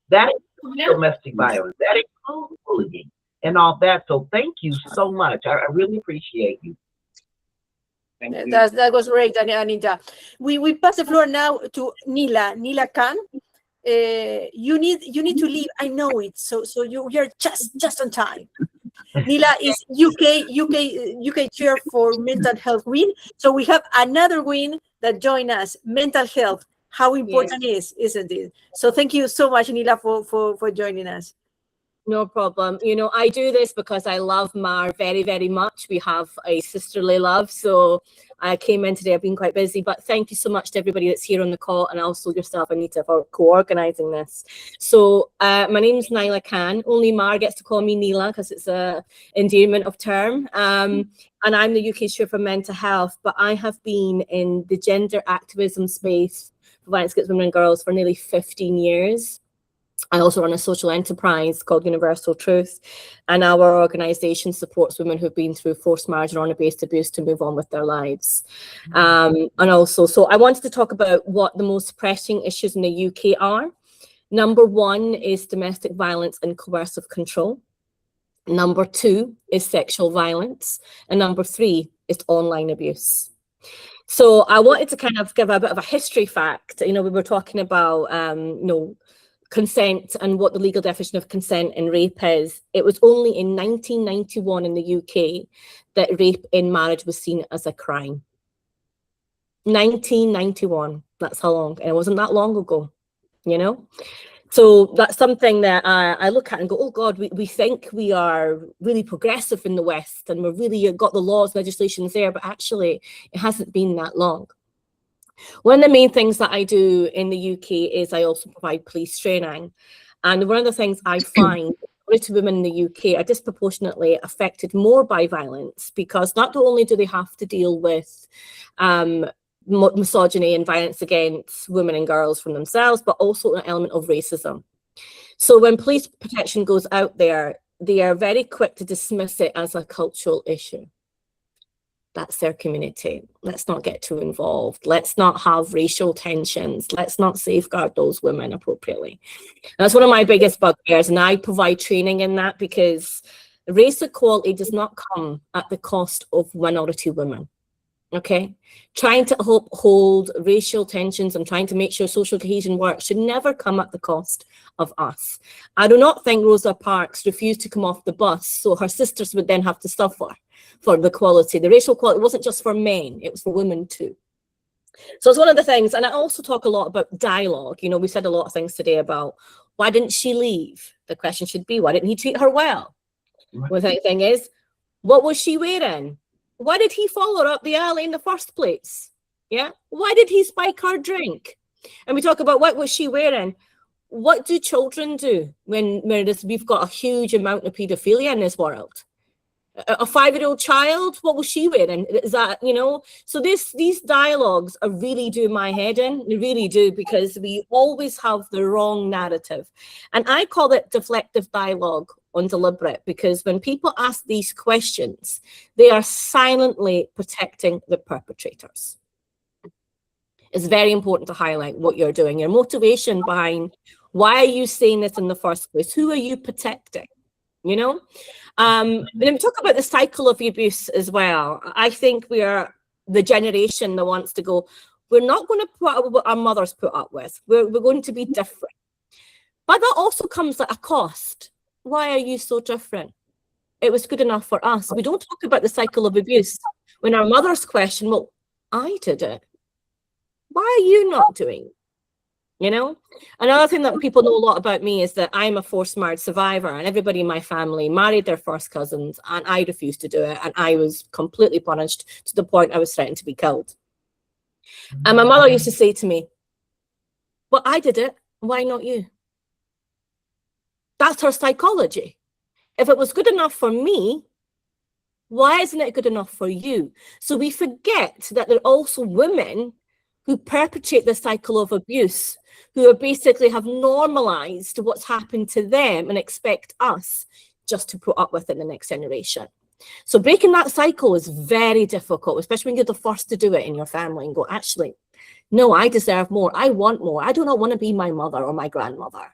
That includes domestic violence. That includes bullying and all that. So thank you so much. I really appreciate you. Thank you. That was great, Anita. We pass the floor now to Nila Khan. You need to leave. I know it. So you're just on time. Nila is UK chair for mental health wing. So we have another wing that join us. Mental health. How important isn't it? So thank you so much, Nila, for joining us. No problem. You know, I do this because I love Mar very, very much. We have a sisterly love. So I came in today, I've been quite busy, but thank you so much to everybody that's here on the call, and also yourself, Anita, for co-organizing this. So my name is Nila Khan. Only Mar gets to call me Nila because it's a endearment of term. And I'm the UK chair for mental health, but I have been in the gender activism space for violence against women and girls for nearly 15 years. I also run a social enterprise called Universal Truth, and our organisation supports women who've been through forced marriage or honor-based abuse to move on with their lives. And also, so I wanted to talk about what the most pressing issues in the UK are. Number one is domestic violence and coercive control. Number two is sexual violence. And number three is online abuse. So I wanted to kind of give a bit of a history fact. You know, we were talking about, consent and what the legal definition of consent in rape is. It was only in 1991 in the UK that rape in marriage was seen as a crime. 1991, that's how long, and it wasn't that long ago, you know? So that's something that I look at and go, oh God, we think we are really progressive in the West and we've really got the laws, legislations there, but actually it hasn't been that long. One of the main things that I do in the UK is I also provide police training. And one of the things I find British women in the UK are disproportionately affected more by violence, because not only do they have to deal with misogyny and violence against women and girls from themselves, but also an element of racism. So when police protection goes out there, they are very quick to dismiss it as a cultural issue. That's their community. Let's not get too involved. Let's not have racial tensions. Let's not safeguard those women appropriately. That's one of my biggest bugbears, and I provide training in that because race equality does not come at the cost of minority women. Okay, trying to uphold racial tensions and trying to make sure social cohesion works should never come at the cost of us. I do not think Rosa Parks refused to come off the bus so her sisters would then have to suffer for the equality. The racial equality wasn't just for men, it was for women too. So it's one of the things, and I also talk a lot about dialogue. You know, we said a lot of things today about why didn't she leave? The question should be, why didn't he treat her well? Right. Well, the thing is, what was she wearing? Why did he follow her up the alley in the first place? Yeah. Why did he spike her drink? And we talk about what was she wearing? What do children do when we've got a huge amount of paedophilia in this world? A 5-year-old child, what was she wearing? Is that, you know? So these dialogues are really do my head in. They really do, because we always have the wrong narrative. And I call it deflective dialogue on deliberate, because when people ask these questions, they are silently protecting the perpetrators. It's very important to highlight what you're doing, your motivation behind why are you saying this in the first place? Who are you protecting? You know? And then we talk about the cycle of abuse as well. I think we are the generation that wants to go, we're not going to put up with what our mothers put up with. We're going to be different. But that also comes at a cost. Why are you so different? It was good enough for us. We don't talk about the cycle of abuse. When our mothers question, well, I did it. Why are you not doing it? You know, another thing that people know a lot about me is that I'm a forced marriage survivor, and everybody in my family married their first cousins, and I refused to do it, and I was completely punished to the point I was threatened to be killed. And my mother used to say to me, well, I did it, why not you? That's her psychology. If it was good enough for me, why isn't it good enough for you? So we forget that there are also women who perpetrate the cycle of abuse, who are basically have normalized what's happened to them and expect us just to put up with it in the next generation. So breaking that cycle is very difficult, especially when you're the first to do it in your family and go, actually, no, I deserve more. I want more. I do not want to be my mother or my grandmother.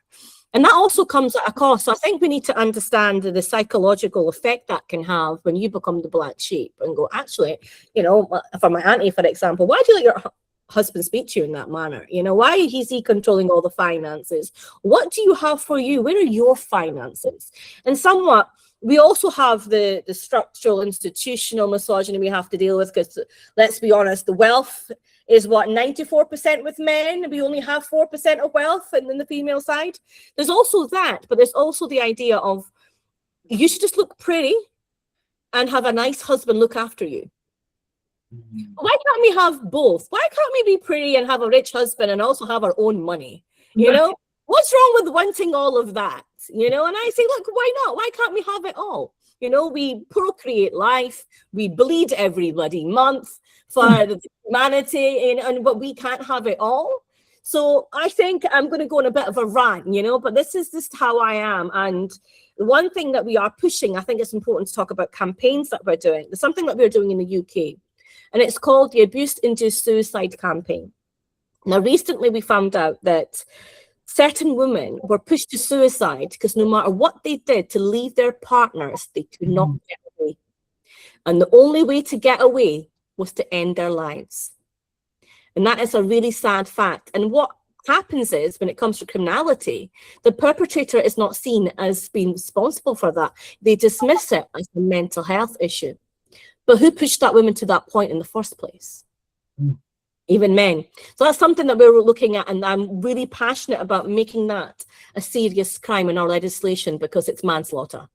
And that also comes at a cost. So I think we need to understand the psychological effect that can have when you become the black sheep and go, actually, you know, for my auntie, for example, why do you let your husband speak to you in that manner? You know, why is he controlling all the finances? What do you have for you? Where are your finances? And somewhat, we also have the structural, institutional misogyny we have to deal with, because let's be honest, the wealth is what, 94% with men. We only have 4% of wealth in the female side. There's also that, but there's also the idea of you should just look pretty and have a nice husband look after you. Why can't we have both? Why can't we be pretty and have a rich husband and also have our own money? You know, what's wrong with wanting all of that? You know, and I say, look, why not? Why can't we have it all? You know, we procreate life, we bleed every bloody month for the humanity, but we can't have it all. So I think I'm going to go on a bit of a rant, you know, but this is just how I am. And the one thing that we are pushing, I think it's important to talk about campaigns that we're doing. There's something that we're doing in the UK, and it's called the Abuse-Induced Suicide Campaign. Now, recently we found out that certain women were pushed to suicide because no matter what they did to leave their partners, they could not get away. And the only way to get away was to end their lives. And that is a really sad fact. And what happens is, when it comes to criminality, the perpetrator is not seen as being responsible for that. They dismiss it as a mental health issue. But who pushed that woman to that point in the first place? Even men. So that's something that we're looking at, and I'm really passionate about making that a serious crime in our legislation, because it's manslaughter.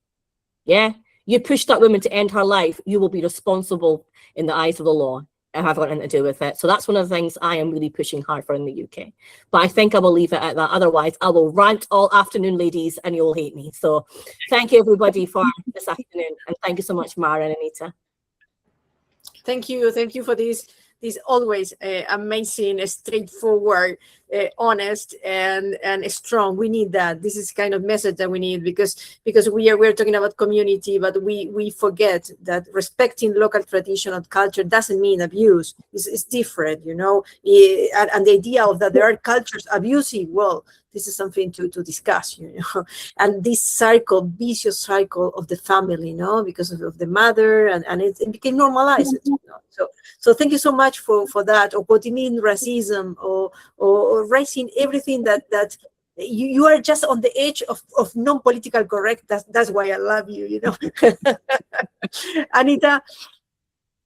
Yeah, you push that woman to end her life, you will be responsible in the eyes of the law and have nothing to do with it. So that's one of the things I am really pushing hard for in the UK. But I think I will leave it at that. Otherwise, I will rant all afternoon, ladies, and you'll hate me. So thank you, everybody, for this afternoon. And thank you so much, Mara and Anita. Thank you for this always amazing, straightforward, honest, and strong. We need that. This is kind of message that we need, because we're talking about community, but we forget that respecting local tradition and culture doesn't mean abuse. It's different, you know. And the idea of that there are cultures abusive, well, this is something to discuss, you know. And this vicious cycle of the family, you know, because of the mother, and it became normalized. You know? So thank you so much for that, or what you mean racism, or raising everything that you are just on the edge of non-political correct. That's why I love you, you know. Anita.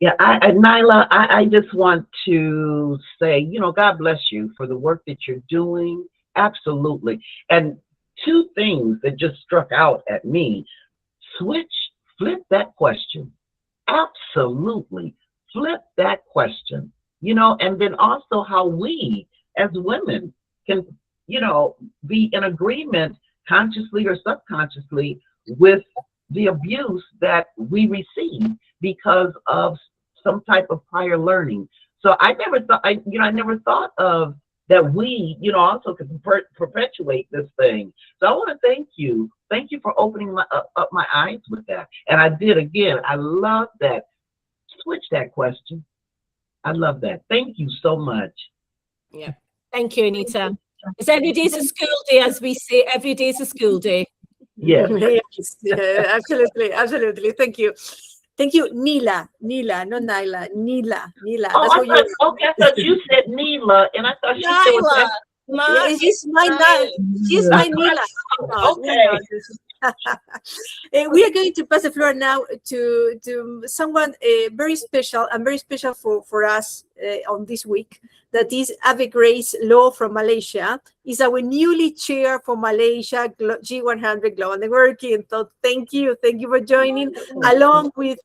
Yeah, Nyla, I just want to say, you know, God bless you for the work that you're doing. Absolutely. And two things that just struck out at me: flip that question. Absolutely. Flip that question, you know, and then also how we as women can, you know, be in agreement consciously or subconsciously with the abuse that we receive because of some type of prior learning. So I never thought of that we, you know, also could perpetuate this thing. So I want to thank you. Thank you for opening up my eyes with that. And I did again. I love that. Switch that question. I love that. Thank you so much. Yeah. Thank you, Anita. It's every day's a school day, as we say. Every day's a school day. Yes. Yes, absolutely. Thank you. Thank you, Nila, not Nyla. Nila. Oh, I thought you said Nila, and I thought she said yeah, she's my Nila. Okay. We are going to pass the floor now to someone very special for us on this week. That is Ave Grace Law from Malaysia. Is our newly chair for Malaysia G100 Global Networking. So thank you for joining. Along with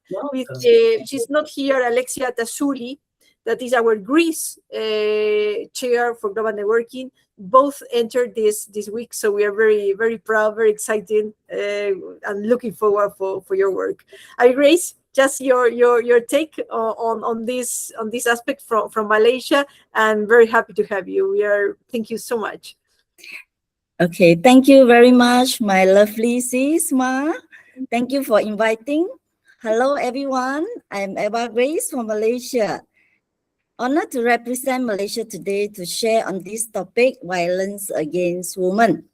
she's not here, Alexia Tasuli, that is our Greece chair for Global Networking. Both entered this week, so we are very, very proud, very excited, and looking forward for your work. Grace, just your take on this aspect from Malaysia, and very happy to have you. Thank you so much. Okay, thank you very much, my lovely sis Ma. Thank you for inviting. Hello, everyone. I'm Eva Grace from Malaysia. Honored to represent Malaysia today to share on this topic, violence against women.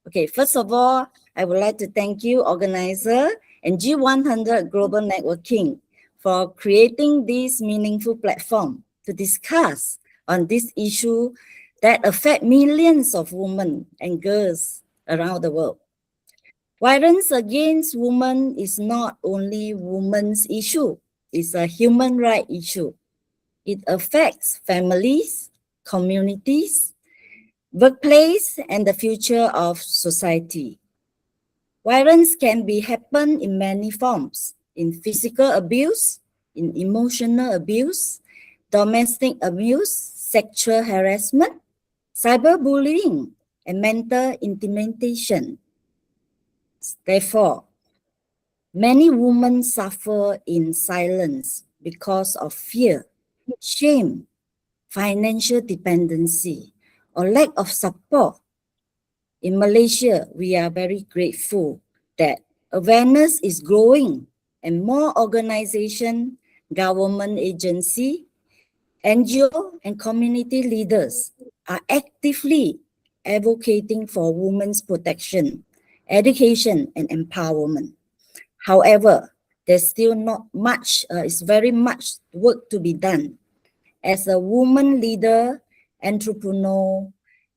Okay, first of all, I would like to thank you, organizer, and G100 Global Networking for creating this meaningful platform to discuss on this issue that affect millions of women and girls around the world. Violence against women is not only women's issue, it's a human right issue. It affects families, communities, workplace, and the future of society. Violence can be happen in many forms, in physical abuse, in emotional abuse, domestic abuse, sexual harassment, cyberbullying, and mental intimidation. Therefore, many women suffer in silence because of fear, shame, financial dependency, or lack of support. In Malaysia, we are very grateful that awareness is growing and more organization, government agency, NGO, and community leaders are actively advocating for women's protection, education, and empowerment. However, there's still not much, it's very much work to be done. As a woman leader, entrepreneur,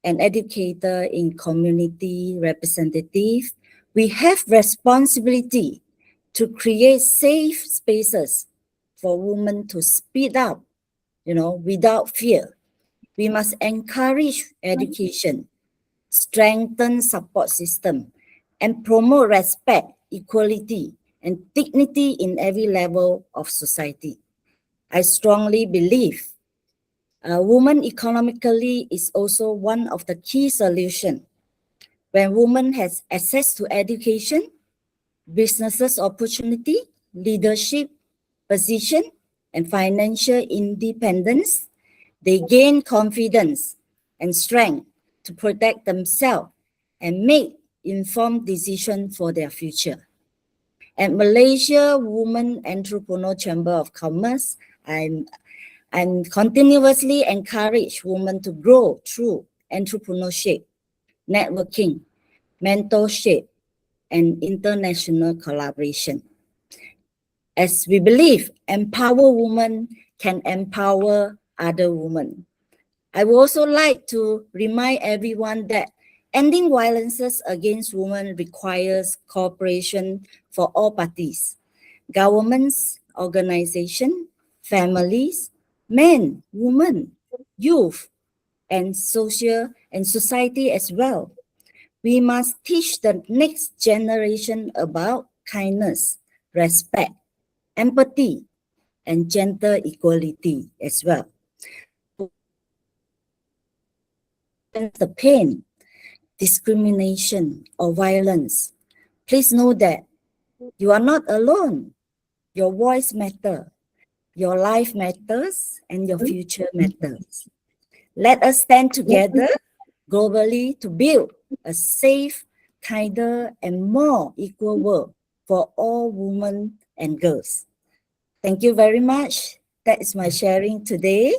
and educator in community representative, we have responsibility to create safe spaces for women to speak up, without fear. We must encourage education, strengthen support system, and promote respect, equality, and dignity in every level of society. I strongly believe women economically is also one of the key solutions. When women has access to education, businesses opportunity, leadership position, and financial independence, they gain confidence and strength to protect themselves and make informed decisions for their future. At Malaysia Women Entrepreneur Chamber of Commerce, and continuously encourage women to grow through entrepreneurship, networking, mentorship, and international collaboration. As we believe, empower women can empower other women. I would also like to remind everyone that ending violences against women requires cooperation for all parties, governments, organizations, families, men, women, youth, and social and society as well. We must teach the next generation about kindness, respect, empathy, and gender equality as well. The pain, discrimination, or violence, please know that you are not alone. Your voice matters. Your life matters, and your future matters. Let us stand together globally to build a safe, kinder, and more equal world for all women and girls. Thank you very much. That is my sharing today.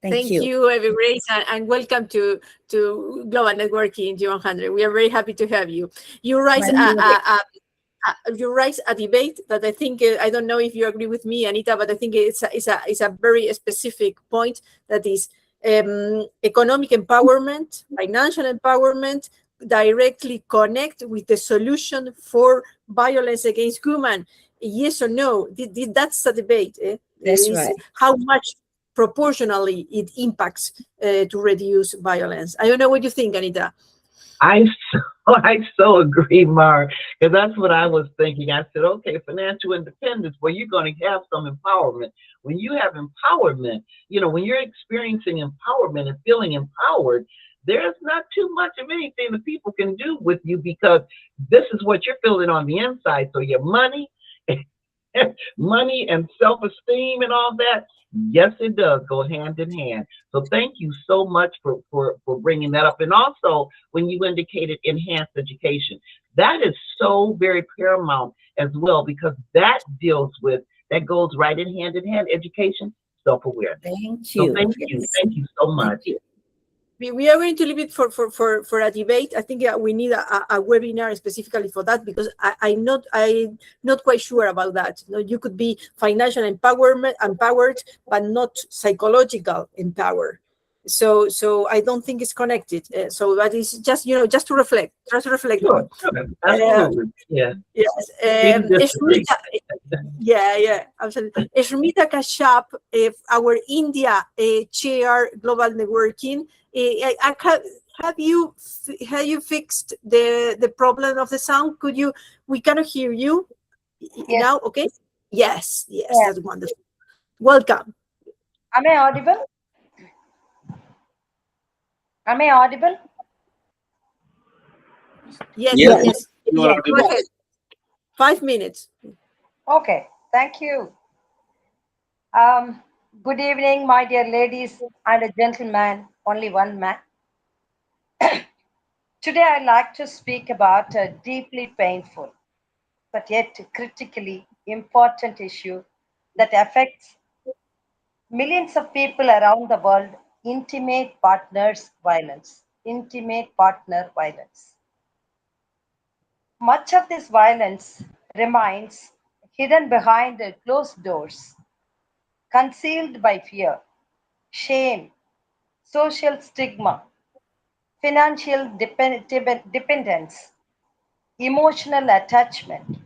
Thank you, Evie Grace, and welcome to Global Networking G100. We are very happy to have you. You raise a debate that I think, I don't know if you agree with me, Anita, but I think it's a very specific point, that is economic empowerment, financial empowerment, directly connect with the solution for violence against women. Yes or no? That's the debate. That's right. How much proportionally it impacts to reduce violence. I don't know what you think, Anita. I so agree, Mar, because that's what I was thinking. I said, okay, financial independence, well, you're going to have some empowerment. When you have empowerment, when you're experiencing empowerment and feeling empowered, there's not too much of anything that people can do with you, because this is what you're feeling on the inside. So your money and self-esteem and all that, yes, it does go hand in hand. So thank you so much for bringing that up. And also, when you indicated enhanced education, that is so very paramount as well, because that goes right in hand, education, self-awareness. Thank you. So thank you so much. we are going to leave it for a debate. I think we need a webinar specifically for that, because I'm not quite sure about that. You know, you could be financial empowered, but not psychological empowered. So I don't think it's connected. So that is just, just to reflect, Sure, on. sure. Absolutely. Yeah. Yes. We can disagree. Yeah, absolutely. Shmita Kashyap, our India chair, global networking. Have you fixed the problem of the sound? We cannot hear you Yes. now. Okay. Yes, Yeah. that's wonderful. Welcome. Am I audible? Am I audible? Yes, Yes, yes. you are Go audible. ahead. 5 minutes. Okay. Thank you. Good evening, my dear ladies and a gentleman, only one man. Today, I'd like to speak about a deeply painful but yet critically important issue that affects millions of people around the world: intimate partners violence. Intimate partner violence. Much of this violence remains hidden behind the closed doors, concealed by fear, shame, social stigma, financial dependence, emotional attachment,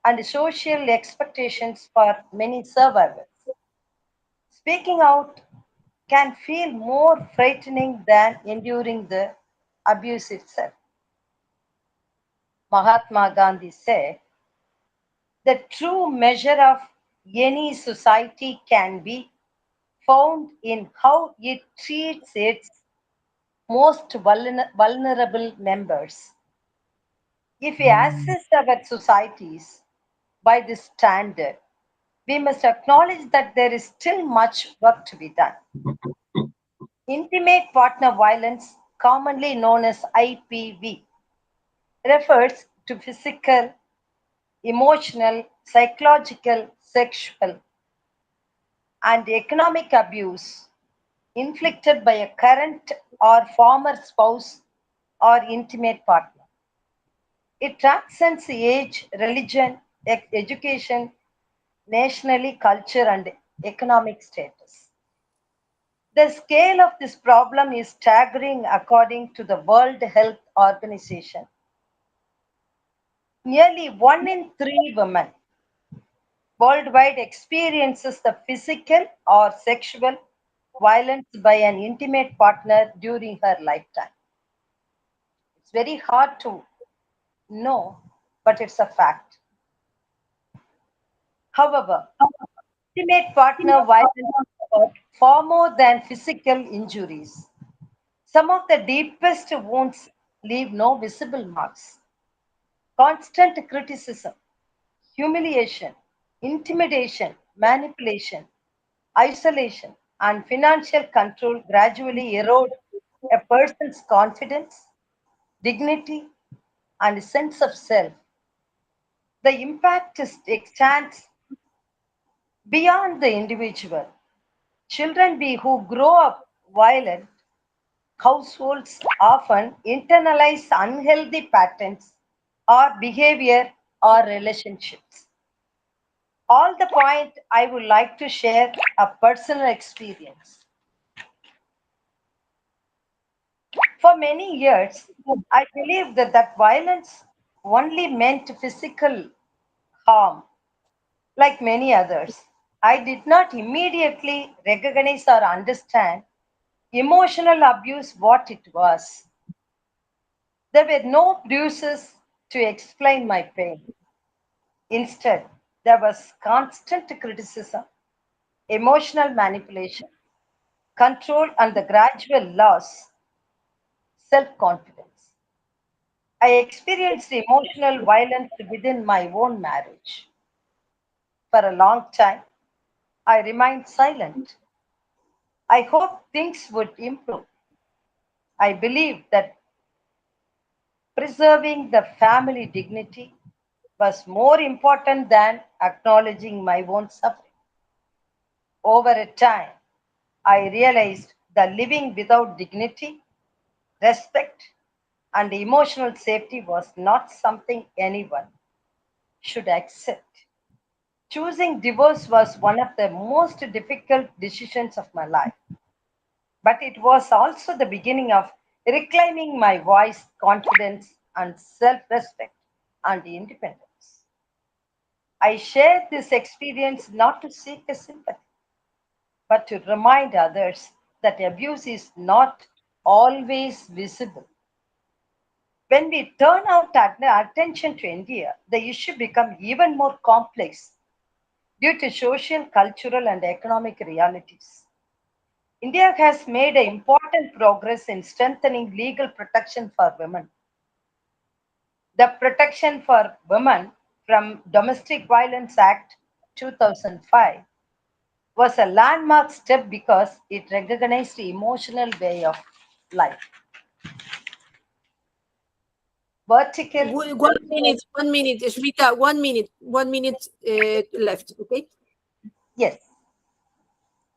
and social expectations for many survivors. Speaking out can feel more frightening than enduring the abuse itself. Mahatma Gandhi said, "The true measure of any society can be found in how it treats its most vulnerable members." If we assess our societies by this standard, we must acknowledge that there is still much work to be done. Intimate partner violence, commonly known as IPV, refers to physical, emotional, psychological, sexual, and economic abuse inflicted by a current or former spouse or intimate partner. It transcends age, religion, education, nationally, culture, and economic status. The scale of this problem is staggering according to the World Health Organization. Nearly 1 in 3 women worldwide experiences the physical or sexual violence by an intimate partner during her lifetime. It's very hard to know, but it's a fact. However, intimate partner violence is about far more than physical injuries. Some of the deepest wounds leave no visible marks. Constant criticism, humiliation, intimidation, manipulation, isolation, and financial control gradually erode a person's confidence, dignity, and sense of self. The impact extends beyond the individual. Children who grow up violent households often internalize unhealthy patterns or behavior or relationships. All the point, I would like to share a personal experience. For many years, I believed that violence only meant physical harm, like many others. I did not immediately recognize or understand emotional abuse what it was. There were no bruises to explain my pain. Instead, there was constant criticism, emotional manipulation, control, and the gradual loss self confidence. I experienced emotional violence within my own marriage. For a long time, I remained silent. I hoped things would improve. I believed that preserving the family dignity was more important than acknowledging my own suffering. Over a time, I realized that living without dignity respect, and emotional safety was not something anyone should accept. Choosing divorce was one of the most difficult decisions of my life, but it was also the beginning of reclaiming my voice, confidence, and self respect and independence. I shared this experience not to seek a sympathy, but to remind others that abuse is not always visible. When we turn our attention to India, the issue becomes even more complex due to social, cultural, and economic realities. India has made important progress in strengthening legal protection for women. The Protection for Women from Domestic Violence Act 2005 was a landmark step because it recognized the emotional way of life. Vertical, 1 minute, 1 minute, Smita, 1 minute, 1 minute left. Okay, yes.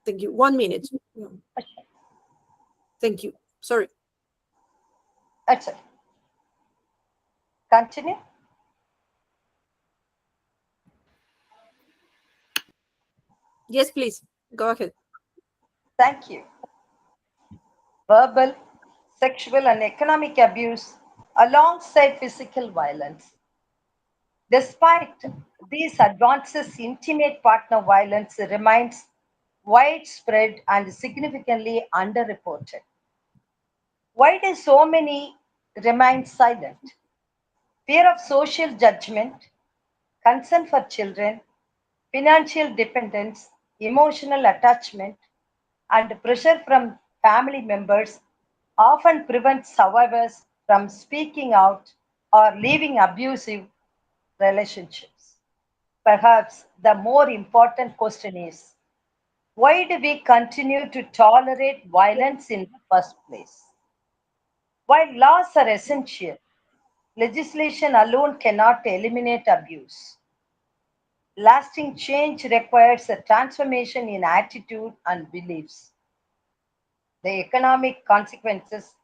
thank you. 1 minute. Thank you. Sorry. That's it. Continue. Yes, please. Go ahead. Thank you. Verbal, sexual, and economic abuse alongside physical violence. Despite these advances, intimate partner violence remains widespread and significantly underreported. Why do so many remain silent? Fear of social judgment, concern for children, financial dependence, emotional attachment, and pressure from family members often prevent survivors from speaking out or leaving abusive relationships. Perhaps the more important question is, why do we continue to tolerate violence in the first place? While laws are essential, legislation alone cannot eliminate abuse. Lasting change requires a transformation in attitude and beliefs. The economic consequences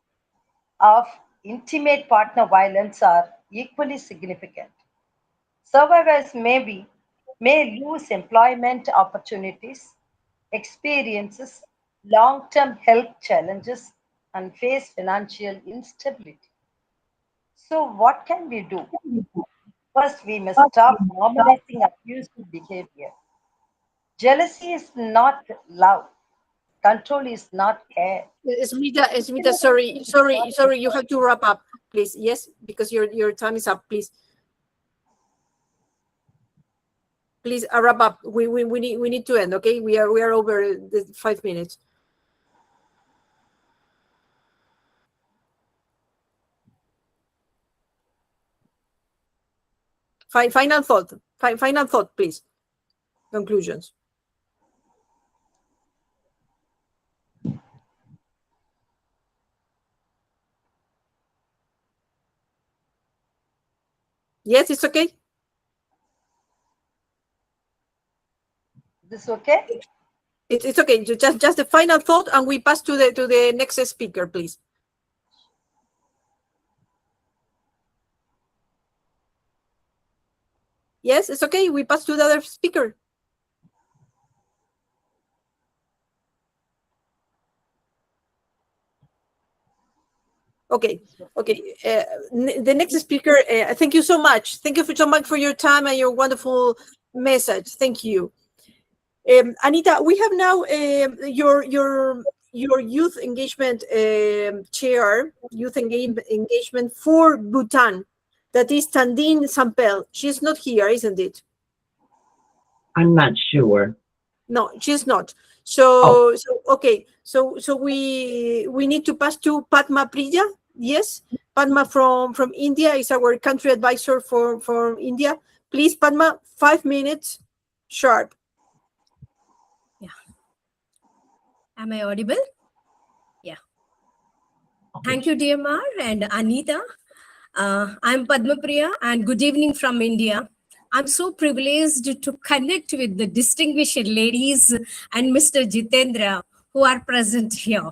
of intimate partner violence are equally significant. Survivors may lose employment opportunities, experiences long-term health challenges, and face financial instability. So what can we do? First, we must stop normalizing abusive behavior. Jealousy is not love. Control is not care. Smita, sorry. You have to wrap up, please. Yes, because your time is up. Please wrap up. We need to end. Okay, we are over the 5 minutes. Final thought. Final thought, please. Conclusions. Yes, it's okay. This okay? It's okay. Just the final thought, and we pass to the next speaker, please. Yes, it's okay. We pass to the other speaker. Okay. The next speaker. Thank you so much. Thank you so much for your time and your wonderful message. Thank you, Anita. We have now your youth engagement chair, youth engagement for Bhutan. That is Tandine Sampel. She's not here, isn't it? I'm not sure. No, she's not. So okay. So we need to pass to Padma Priya. Yes, Padma from India is our country advisor for India. Please, Padma, 5 minutes sharp. Yeah. Am I audible? Yeah. Thank you, dear Mar and Anita. I'm Padma Priya, and good evening from India. I'm so privileged to connect with the distinguished ladies and Mr. Jitendra who are present here.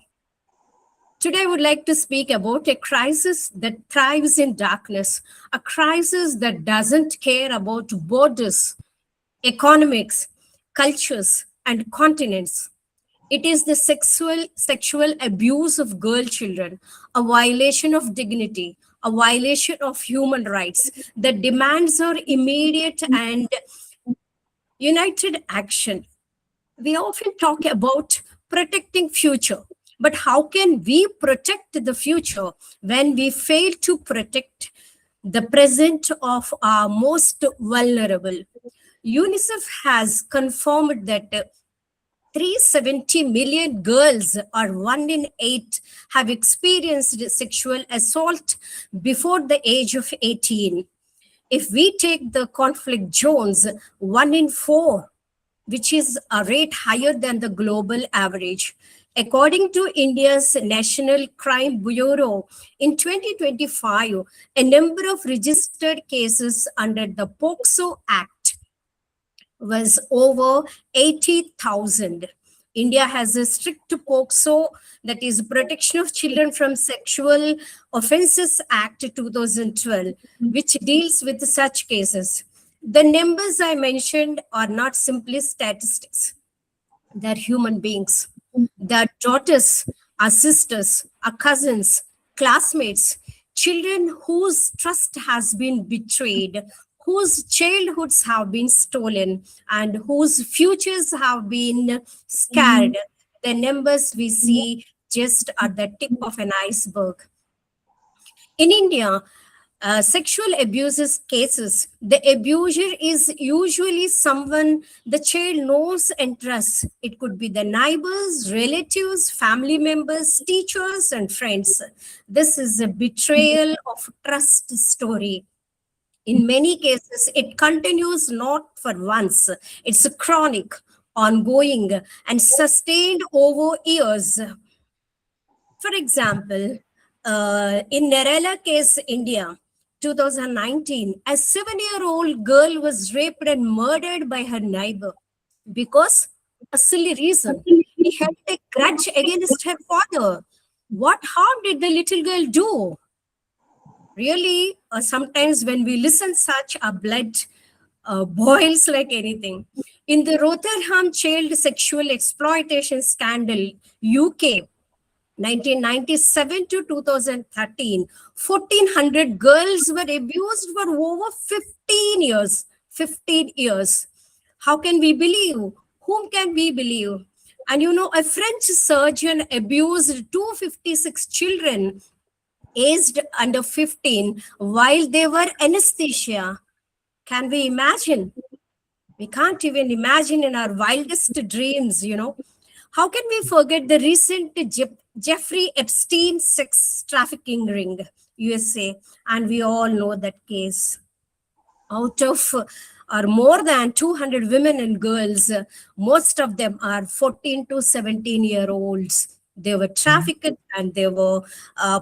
Today, I would like to speak about a crisis that thrives in darkness, a crisis that doesn't care about borders, economics, cultures, and continents. It is the sexual abuse of girl children, a violation of dignity, a violation of human rights that demands our immediate and united action. We often talk about protecting future, but how can we protect the future when we fail to protect the present of our most vulnerable? UNICEF has confirmed that 370 million girls, or 1 in 8, have experienced sexual assault before the age of 18. If we take the conflict zones, 1 in 4, which is a rate higher than the global average. According to India's National Crime Bureau, in 2025, a number of registered cases under the POCSO Act was over 80,000. India has a strict POCSO, that is Protection of Children from Sexual Offences Act 2012, which deals with such cases. The numbers I mentioned are not simply statistics. They're human beings. They're daughters, our sisters, our cousins, classmates, children whose trust has been betrayed, whose childhoods have been stolen, and whose futures have been scared. The numbers we see just at the tip of an iceberg. In India, sexual abuses cases, the abuser is usually someone the child knows and trusts. It could be the neighbors, relatives, family members, teachers, and friends. This is a betrayal of trust story. In many cases, it continues not for once. It's chronic, ongoing, and sustained over years. For example, in Nerala case, India, 2019, a 7-year-old girl was raped and murdered by her neighbor because a silly reason. He held a grudge against her father. What harm did the little girl do? Really, sometimes when we listen such, our blood boils like anything. In the Rotherham child sexual exploitation scandal, UK, 1997 to 2013, 1,400 girls were abused for over 15 years. 15 years. How can we believe? Whom can we believe? And you know, a French surgeon abused 256 children aged under 15 while they were anesthesia. Can we imagine? We can't even imagine in our wildest dreams, you know. How can we forget the recent Jeffrey Epstein sex trafficking ring, USA? And we all know that case. Out of are more than 200 women and girls, most of them are 14 to 17-year-olds. They were trafficked and they were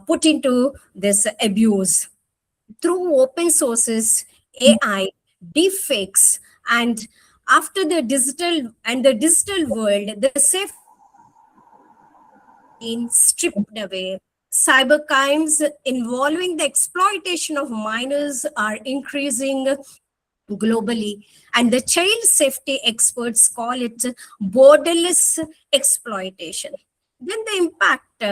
put into this abuse. Through open sources, AI, deepfakes, and after the digital world, the safe been stripped away. Cybercrimes involving the exploitation of minors are increasing globally, and the child safety experts call it borderless exploitation. Then the impact,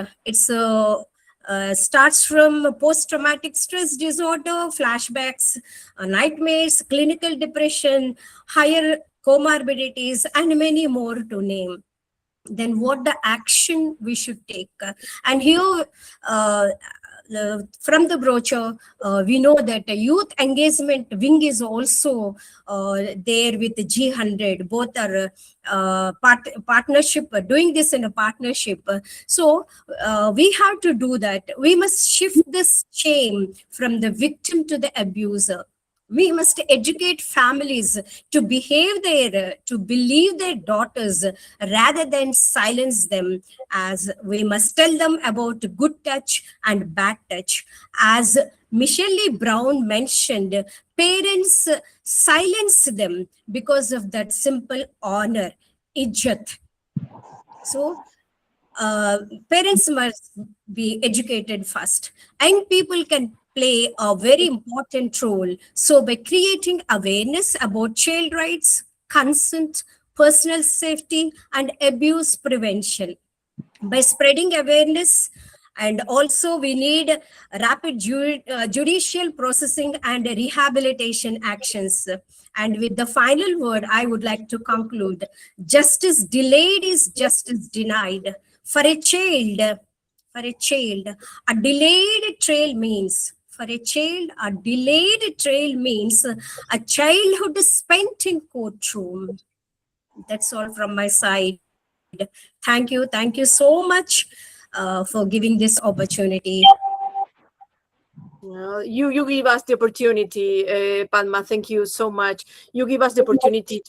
starts from post-traumatic stress disorder, flashbacks, nightmares, clinical depression, higher comorbidities, and many more to name. Then what the action we should take? And here, from the brochure, we know that a youth engagement wing is also there with the G100. Both are partnership, doing this in a partnership. So we have to do that. We must shift this shame from the victim to the abuser. We must educate families to to believe their daughters rather than silence them, as we must tell them about good touch and bad touch. As Michelle Lee Brown mentioned, parents silence them because of that simple honor, ijjat. So parents must be educated first. Young people can play a very important role. So, by creating awareness about child rights, consent, personal safety, and abuse prevention, by spreading awareness, and also we need rapid judicial processing and rehabilitation actions. And with the final word, I would like to conclude: justice delayed is justice denied. For a child, a delayed trail means for a child, a delayed trail means a childhood spent in courtroom. That's all from my side. Thank you so much for giving this opportunity. You give us the opportunity, Padma. Thank you so much. You give us the opportunity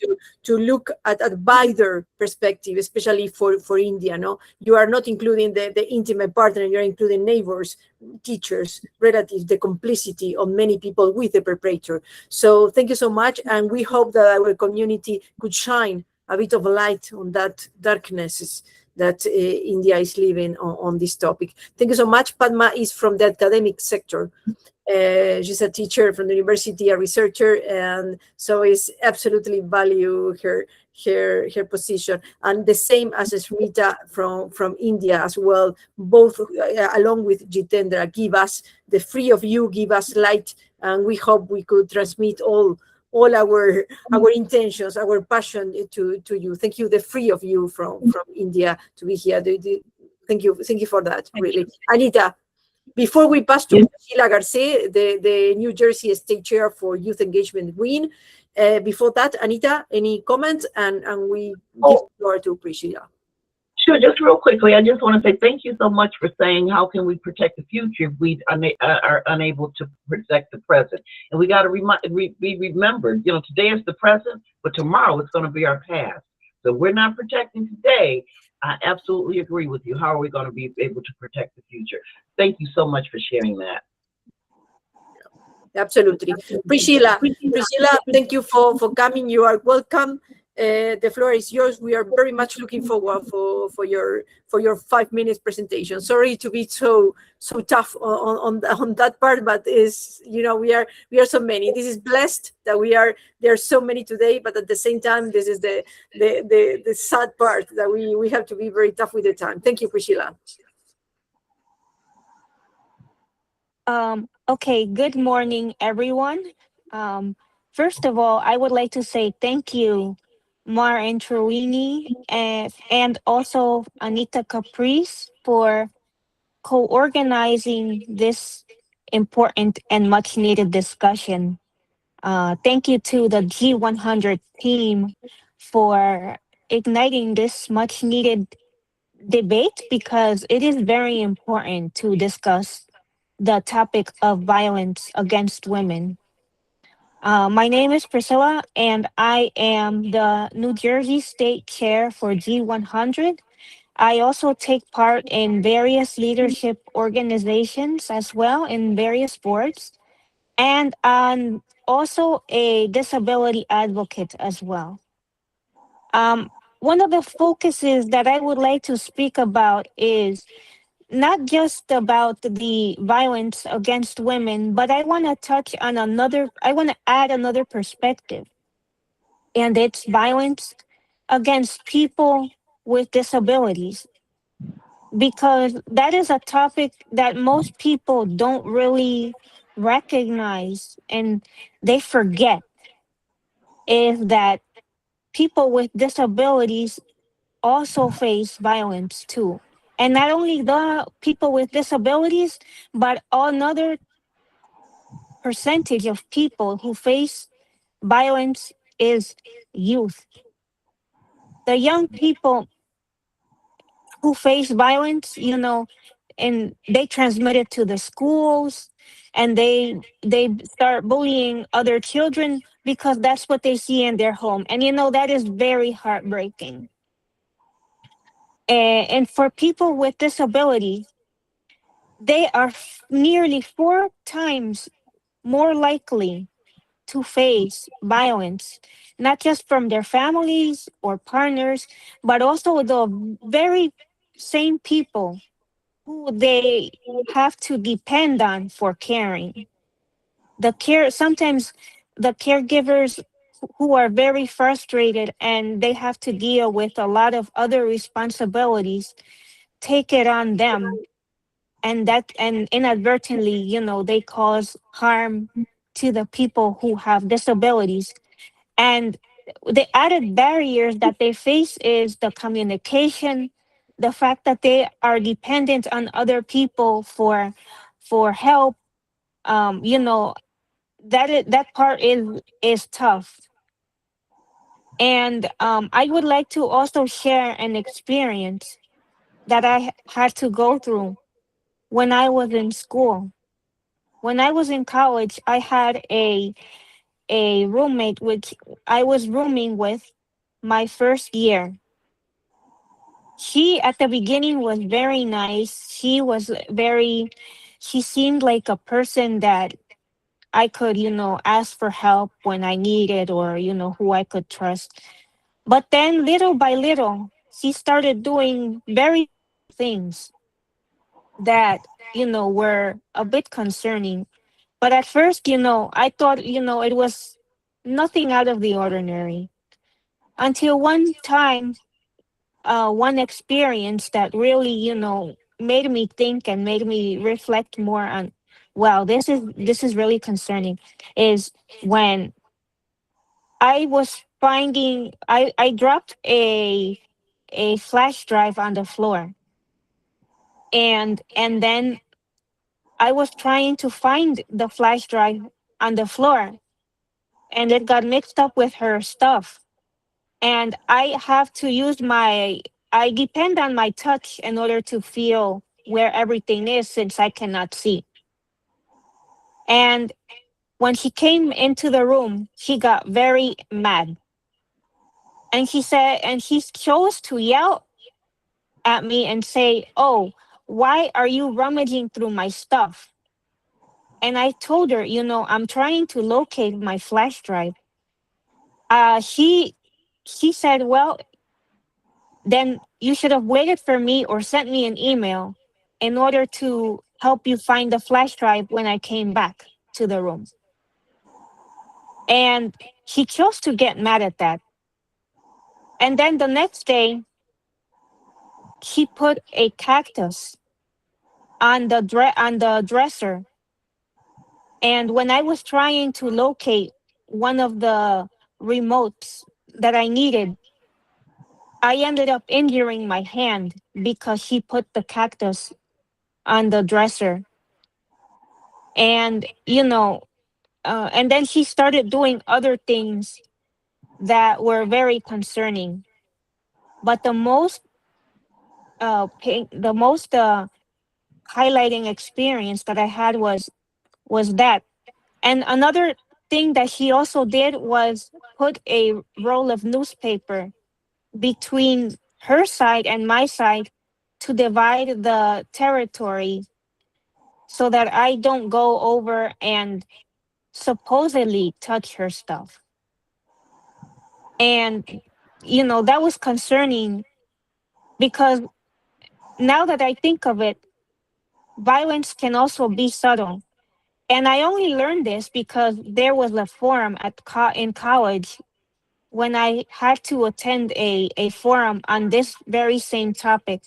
to look at a wider perspective, especially for India. No, you are not including the intimate partner. You are including neighbors, teachers, relatives, the complicity of many people with the perpetrator. So thank you so much, and we hope that our community could shine a bit of light on that darknesses that India is living on this topic. Thank you so much. Padma is from the academic sector. She's a teacher from the university, a researcher, and so is absolutely value her position. And the same as Smita from India as well. Both, along with Jitendra, give us the three of you, give us light, and we hope we could transmit all our intentions, our passion to you. Thank you, the three of you from India, to be here. Thank you for that, really. Anita, before we pass to Sheila Garce, the New Jersey State Chair for Youth Engagement Win, before that, Anita, any comments? And we give the floor to Priscilla. Sure, just real quickly, I just want to say thank you so much for saying how can we protect the future if we are unable to protect the present. And we got to be remembered, today is the present, but tomorrow it's going to be our past. So we're not protecting today. I absolutely agree with you. How are we going to be able to protect the future? Thank you so much for sharing that. Absolutely. Priscilla, thank you for coming. You are welcome. The floor is yours. We are very much looking forward for your 5 minutes presentation. Sorry to be so tough on that part, but we are so many. This is blessed that there are so many today, but at the same time, this is the sad part that we have to be very tough with the time. Thank you, Priscilla. Okay, good morning, everyone. First of all, I would like to say thank you, Mar and Trowini, and also Anita Caprice for co-organizing this important and much needed discussion. Thank you to the G100 team for igniting this much needed debate, because it is very important to discuss the topic of violence against women. My name is Priscilla, and I am the New Jersey State Chair for G100. I also take part in various leadership organizations as well, in various boards, and I'm also a disability advocate as well. One of the focuses that I would like to speak about is not just about the violence against women, but I want to add another perspective, and it's violence against people with disabilities, because that is a topic that most people don't really recognize, and they forget, is that people with disabilities also face violence too. And not only the people with disabilities, but another percentage of people who face violence is youth. The young people who face violence, and they transmit it to the schools, and they start bullying other children because that's what they see in their home. And that is very heartbreaking. And for people with disability, they are nearly 4 times more likely to face violence, not just from their families or partners, but also the very same people who they have to depend on for caring. Sometimes the caregivers who are very frustrated and they have to deal with a lot of other responsibilities take it on them, and inadvertently, they cause harm to the people who have disabilities. And the added barriers that they face is the communication, the fact that they are dependent on other people for help. That part is tough. And I would like to also share an experience that I had to go through when I was in school. When I was in college, I had a roommate which I was rooming with my first year. She at the beginning was very nice. She seemed like a person that I could, ask for help when I needed, or, who I could trust. But then little by little, she started doing very things that, were a bit concerning. But at first, I thought, it was nothing out of the ordinary. Until one time, one experience that really, made me think and made me reflect more on, wow, this is really concerning, is when I dropped a flash drive on the floor, and then I was trying to find the flash drive on the floor, and it got mixed up with her stuff. And I depend on my touch in order to feel where everything is, since I cannot see. And when she came into the room, she got very mad. And she chose to yell at me and say, "Oh, why are you rummaging through my stuff?" And I told her, I'm trying to locate my flash drive. She said, "Well, then you should have waited for me or sent me an email in order to help you find the flash drive when I came back to the room." And she chose to get mad at that. And then the next day, she put a cactus on the dresser. And when I was trying to locate one of the remotes that I needed, I ended up injuring my hand because she put the cactus on the dresser. And, and then she started doing other things that were very concerning. But the most highlighting experience that I had was that. And another thing that she also did was put a roll of newspaper between her side and my side to divide the territory so that I don't go over and supposedly touch her stuff. And, that was concerning because now that I think of it, violence can also be subtle. And I only learned this because there was a forum in college when I had to attend a forum on this very same topic.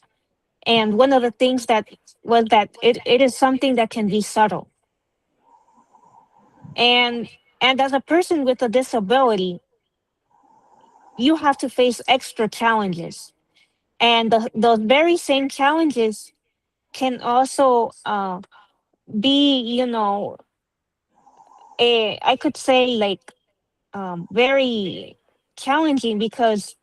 And one of the things that was that it is something that can be subtle. And as a person with a disability, you have to face extra challenges. And those very same challenges can also be, I could say, like, very challenging, because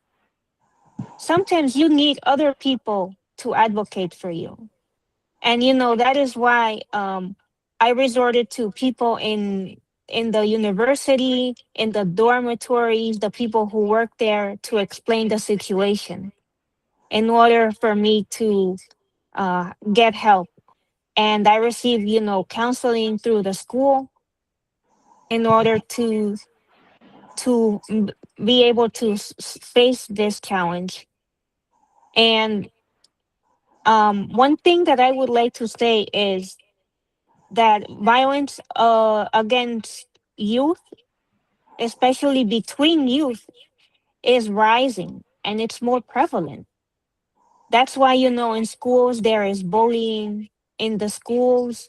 sometimes you need other people to advocate for you. And, that is why I resorted to people in the university, in the dormitories, the people who work there, to explain the situation in order for me to get help. And I received, counseling through the school in order to be able to face this challenge. And One thing that I would like to say is that violence against youth, especially between youth, is rising and it's more prevalent. That's why, in schools, there is bullying in the schools,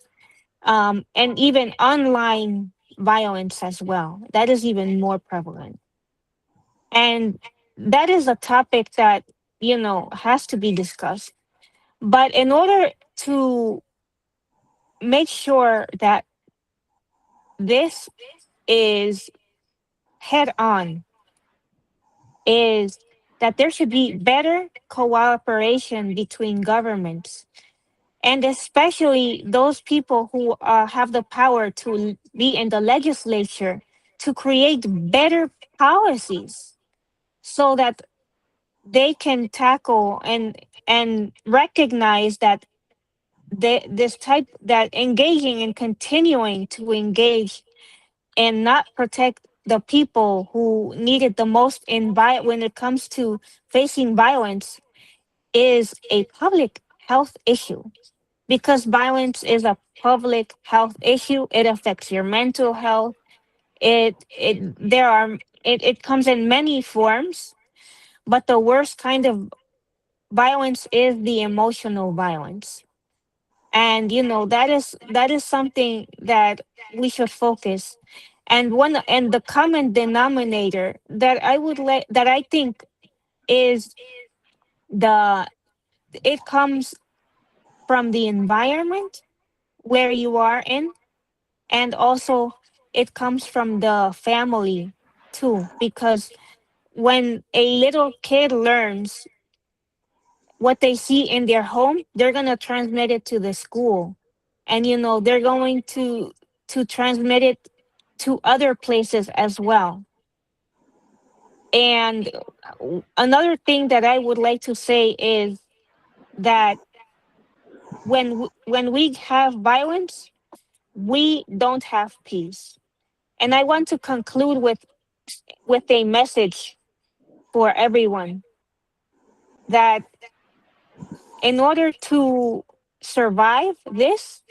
and even online violence as well. That is even more prevalent. And that is a topic that, has to be discussed. But in order to make sure that this is head on, is that there should be better cooperation between governments, and especially those people who have the power to be in the legislature, to create better policies so that they can tackle and recognize that this type, that engaging and continuing to engage and not protect the people who need it the most when it comes to facing violence, is a public health issue, because violence is a public health issue. It affects your mental health. It comes in many forms, but the worst kind of violence is the emotional violence. And that is something that we should focus. And the common denominator that I think is the it comes from the environment where you are in, and also it comes from the family too, because when a little kid learns what they see in their home, they're going to transmit it to the school, and they're going to transmit it to other places as well. And another thing that I would like to say is that when we have violence, we don't have peace. And I want to conclude with a message for everyone, that in order to survive this,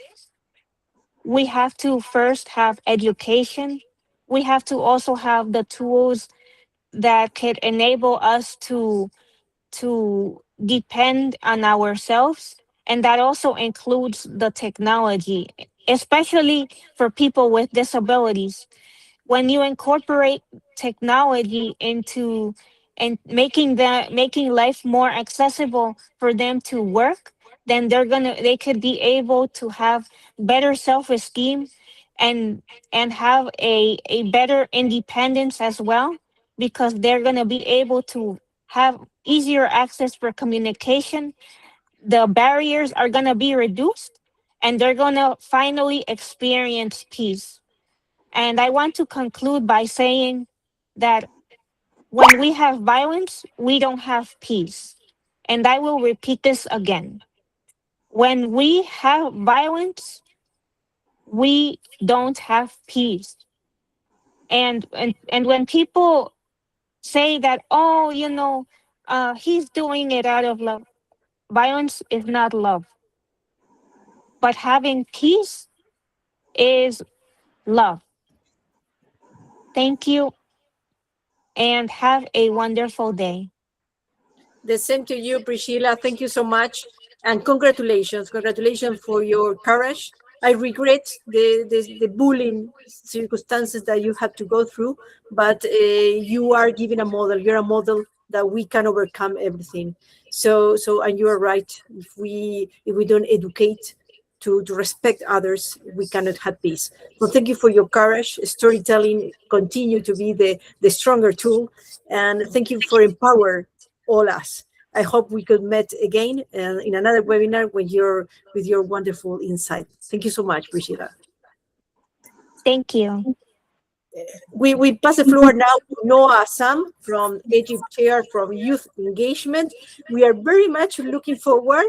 we have to first have education. We have to also have the tools that could enable us to depend on ourselves. And that also includes the technology, especially for people with disabilities. When you incorporate technology into and making life more accessible for them to work, then they could be able to have better self-esteem, and have a better independence as well, because they're gonna be able to have easier access for communication. The barriers are gonna be reduced, and they're gonna finally experience peace. And I want to conclude by saying that when we have violence, we don't have peace. And I will repeat this again. When we have violence, we don't have peace. And when people say that, oh, he's doing it out of love, violence is not love. But having peace is love. Thank you, and have a wonderful day. The same to you, Priscilla. Thank you so much. And congratulations. Congratulations for your courage. I regret the bullying circumstances that you had to go through, but you are giving a model. You're a model that we can overcome everything. So, and you are right. If we don't educate to respect others, we cannot have peace. So thank you for your courage. Storytelling continue to be the stronger tool. And thank you for empower all us. I hope we could meet again in another webinar with your wonderful insight. Thank you so much, Priscilla. Thank you. We pass the floor now to Noah Sam from Egypt Chair from Youth Engagement. We are very much looking forward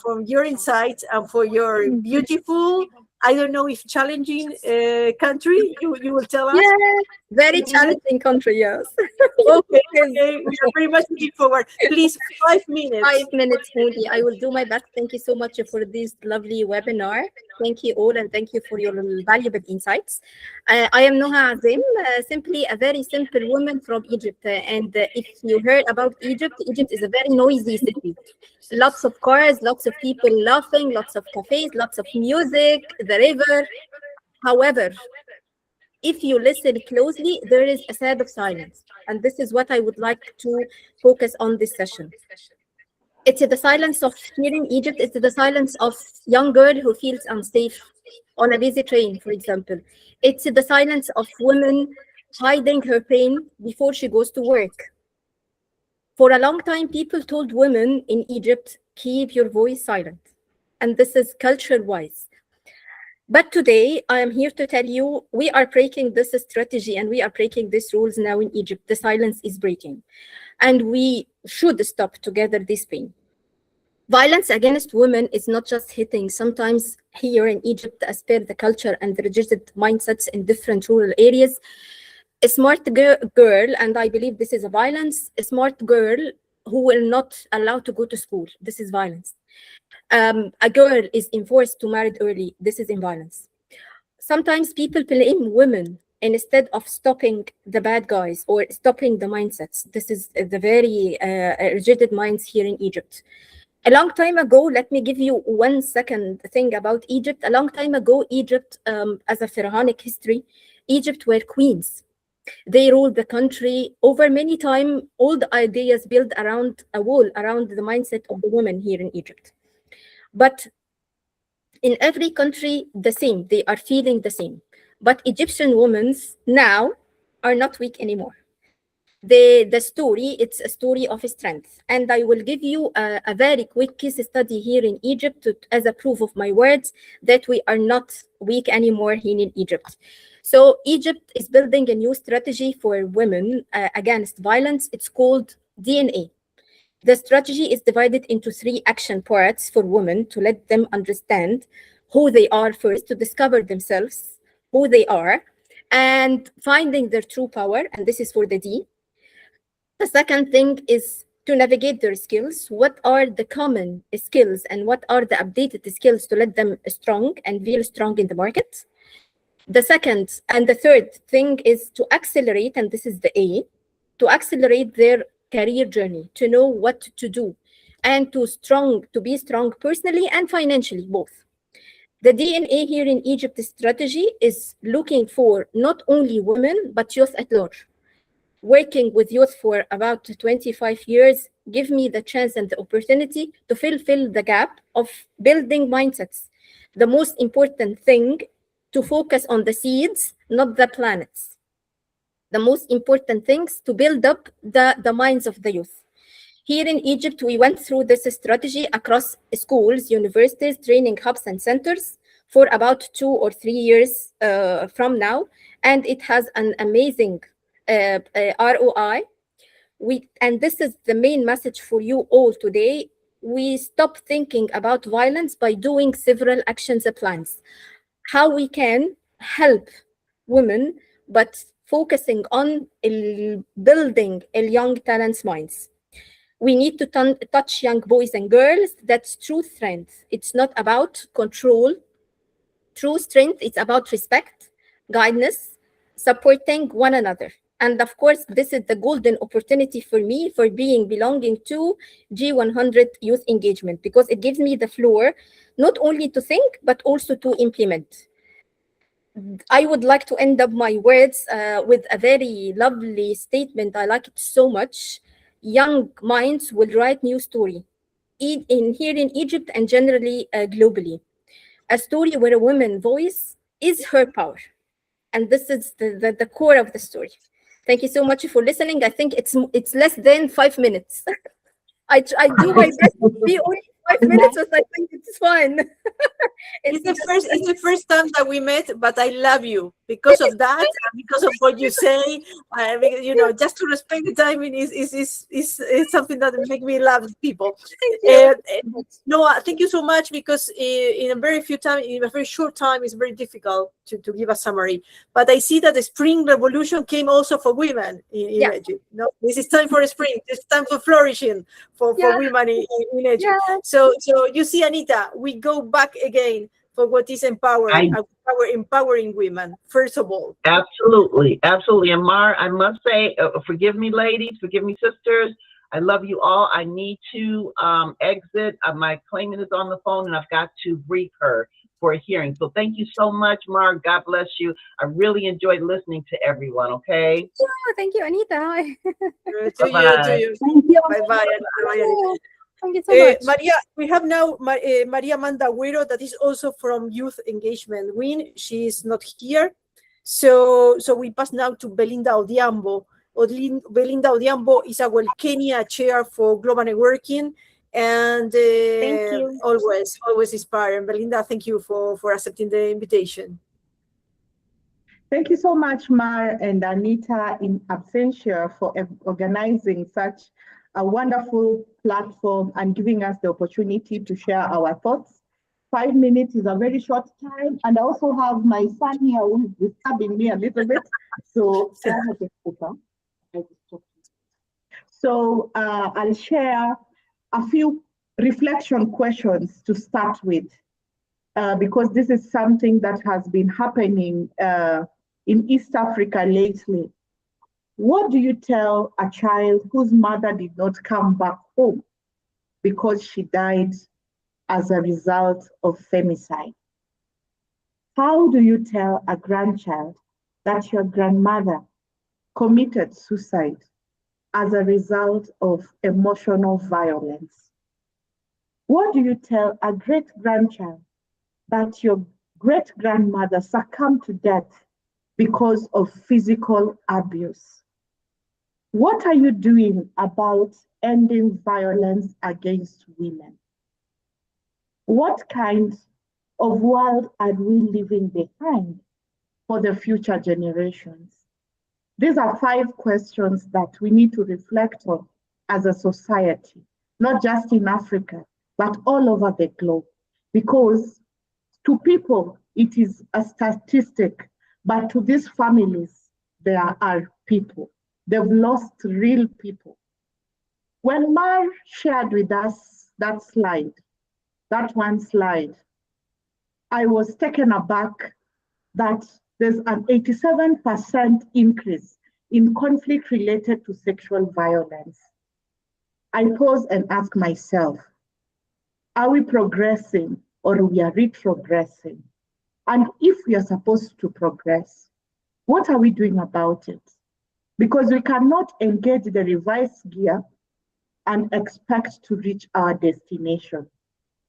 from your insights and for your beautiful I don't know if challenging country. You will tell us. Yeah, very challenging country, yes. Okay, Yes. okay. We are very much looking forward. Please, 5 minutes. 5 minutes only. I will do my best. Thank you so much for this lovely webinar. Thank you all, and thank you for your valuable insights. I am Noha Azim, simply a very simple woman from Egypt. And if you heard about Egypt, Egypt is a very noisy city. Lots of cars, lots of people laughing, lots of cafes, lots of music, the river. However, if you listen closely, there is a sad of silence. And this is what I would like to focus on this session. It's the silence of here in Egypt. It's the silence of young girl who feels unsafe on a busy train, for example. It's the silence of women hiding her pain before she goes to work. For a long time, people told women in Egypt, keep your voice silent. And this is culture-wise. But today, I am here to tell you, we are breaking this strategy and we are breaking these rules now in Egypt. The silence is breaking. And we should stop together this pain. Violence against women is not just hitting. Sometimes here in Egypt, as per the culture and the rigid mindsets in different rural areas, a smart girl, and I believe this is a violence, a smart girl who will not allow to go to school. This is violence. A girl is enforced to marry early. This is in violence. Sometimes people blame women instead of stopping the bad guys or stopping the mindsets. This is the very rigid minds here in Egypt. A long time ago, let me give you 1 second thing about Egypt. A long time ago, Egypt, as a pharaonic history, Egypt were queens. They ruled the country over many time. All the ideas built around a wall, around the mindset of the women here in Egypt. But in every country, the same. They are feeling the same. But Egyptian women now are not weak anymore. The story, it's a story of strength. And I will give you a very quick case study here in Egypt as a proof of my words that we are not weak anymore here in Egypt. So Egypt is building a new strategy for women against violence. It's called DNA. The strategy is divided into 3 action parts for women to let them understand who they are first, to discover themselves, who they are, and finding their true power. And this is for the D. The second thing is to navigate their skills. What are the common skills and what are the updated skills to let them strong and feel strong in the market? The second and the third thing is to accelerate, and this is the A, to accelerate their career journey, to know what to do, and to be strong personally and financially, both. The DNA here in Egypt strategy is looking for not only women, but youth at large. Working with youth for about 25 years, give me the chance and the opportunity to fulfill the gap of building mindsets. The most important thing, to focus on the seeds, not the planets. The most important things to build up the minds of the youth. Here in Egypt, we went through this strategy across schools, universities, training hubs, and centers for about 2 or 3 years from now. And it has an amazing ROI. And this is the main message for you all today. We stop thinking about violence by doing several actions plans. How we can help women, but focusing on building young talents' minds. We need to touch young boys and girls. That's true strength. It's not about control. True strength, it's about respect, guidance, supporting one another. And of course, this is the golden opportunity for me for belonging to G100 Youth Engagement, because it gives me the floor not only to think, but also to implement. I would like to end up my words with a very lovely statement. I like it so much. Young minds will write new story here in Egypt and generally globally. A story where a woman's voice is her power. And this is the core of the story. Thank you so much for listening. I think it's less than 5 minutes. I do my best to be only 5 minutes was, I think it's fun. It's the first time that we met, but I love you because of that, and because of what you say. Because, you know, just to respect the timing is something that makes me love people. Thank you. No, thank you so much, because in a very short time, it's very difficult to give a summary. But I see that the spring revolution came also for women in Egypt. No, this is time for spring. This is time for flourishing for women in Egypt. So you see, Anita, we go back again for what is empowering women, first of all. Absolutely. And Mar, I must say, forgive me, ladies, forgive me, sisters. I love you all. I need to exit. My claimant is on the phone, and I've got to brief her for a hearing. So thank you so much, Mar. God bless you. I really enjoyed listening to everyone, okay? Thank you, Anita. Bye-bye. Bye-bye. Thank you so much. Maria, we have now Maria Mandagüero, that is also from Youth Engagement Win. She is not here. So we pass now to Belinda Odhiambo. Belinda Odhiambo is our Kenya chair for Global Networking, and Thank you. always inspiring. Belinda, thank you for accepting the invitation. Thank you so much, Mar and Anita in absentia, for organizing such a wonderful platform and giving us the opportunity to share our thoughts. 5 minutes is a very short time, and I also have my son here who is disturbing me a little bit. So I'll share a few reflection questions to start with, because this is something that has been happening in East Africa lately. What do you tell a child whose mother did not come back home because she died as a result of femicide? How do you tell a grandchild that your grandmother committed suicide as a result of emotional violence? What do you tell a great-grandchild that your great-grandmother succumbed to death because of physical abuse? What are you doing about ending violence against women? What kind of world are we leaving behind for the future generations? These are 5 questions that we need to reflect on as a society, not just in Africa, but all over the globe. Because to people, it is a statistic, but to these families, there are people. They've lost real people. When Mar shared with us that one slide, I was taken aback that there's an 87% increase in conflict related to sexual violence. I pause and ask myself, are we progressing or we are retrogressing? And if we are supposed to progress, what are we doing about it? Because we cannot engage the reverse gear and expect to reach our destination.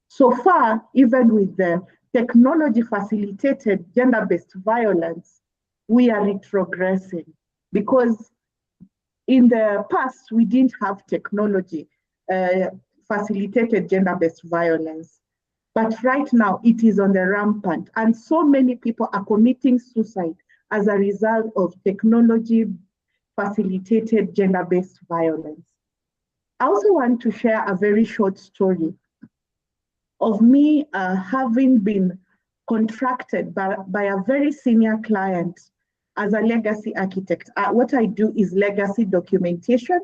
So far, even with the technology-facilitated gender-based violence, we are retrogressing, because in the past, we didn't have technology facilitated gender-based violence. But right now, it is on the rampant, and so many people are committing suicide as a result of technology facilitated gender-based violence. I also want to share a very short story of me having been contracted by a very senior client as a legacy architect. What I do is legacy documentation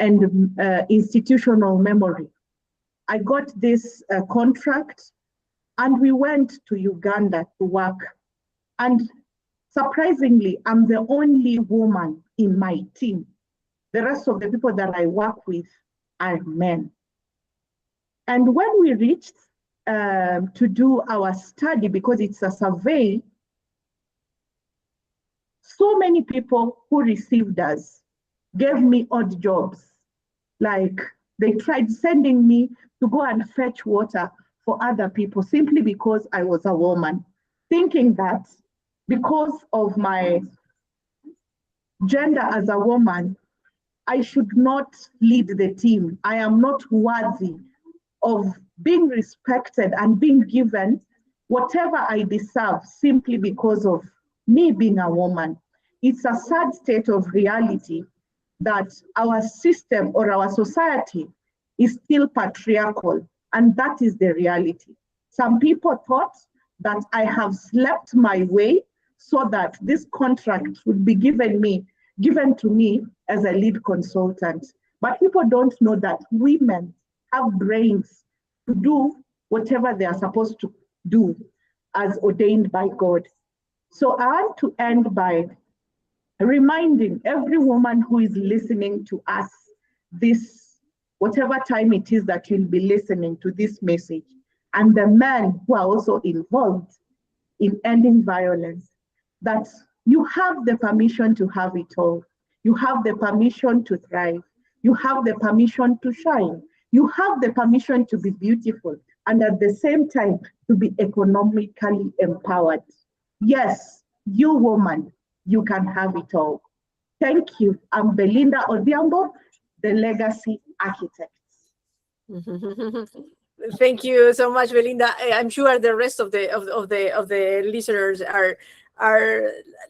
and institutional memory. I got this contract, and we went to Uganda to work. And surprisingly, I'm the only woman in my team. The rest of the people that I work with are men. And when we reached to do our study, because it's a survey, so many people who received us gave me odd jobs. Like they tried sending me to go and fetch water for other people simply because I was a woman, thinking that because of my gender as a woman, I should not lead the team. I am not worthy of being respected and being given whatever I deserve simply because of me being a woman. It's a sad state of reality that our system or our society is still patriarchal, and that is the reality. Some people thought that I have slept my way so that this contract would be given to me as a lead consultant. But people don't know that women have brains to do whatever they are supposed to do as ordained by God. So I want to end by reminding every woman who is listening to us this, whatever time it is that you'll be listening to this message, and the men who are also involved in ending violence, that you have the permission to have it all. You have the permission to thrive. You have the permission to shine. You have the permission to be beautiful and at the same time to be economically empowered. Yes, you woman, you can have it all. Thank you. I'm Belinda Odhiambo, the Legacy Architect. Thank you so much, Belinda. I'm sure the rest of the listeners are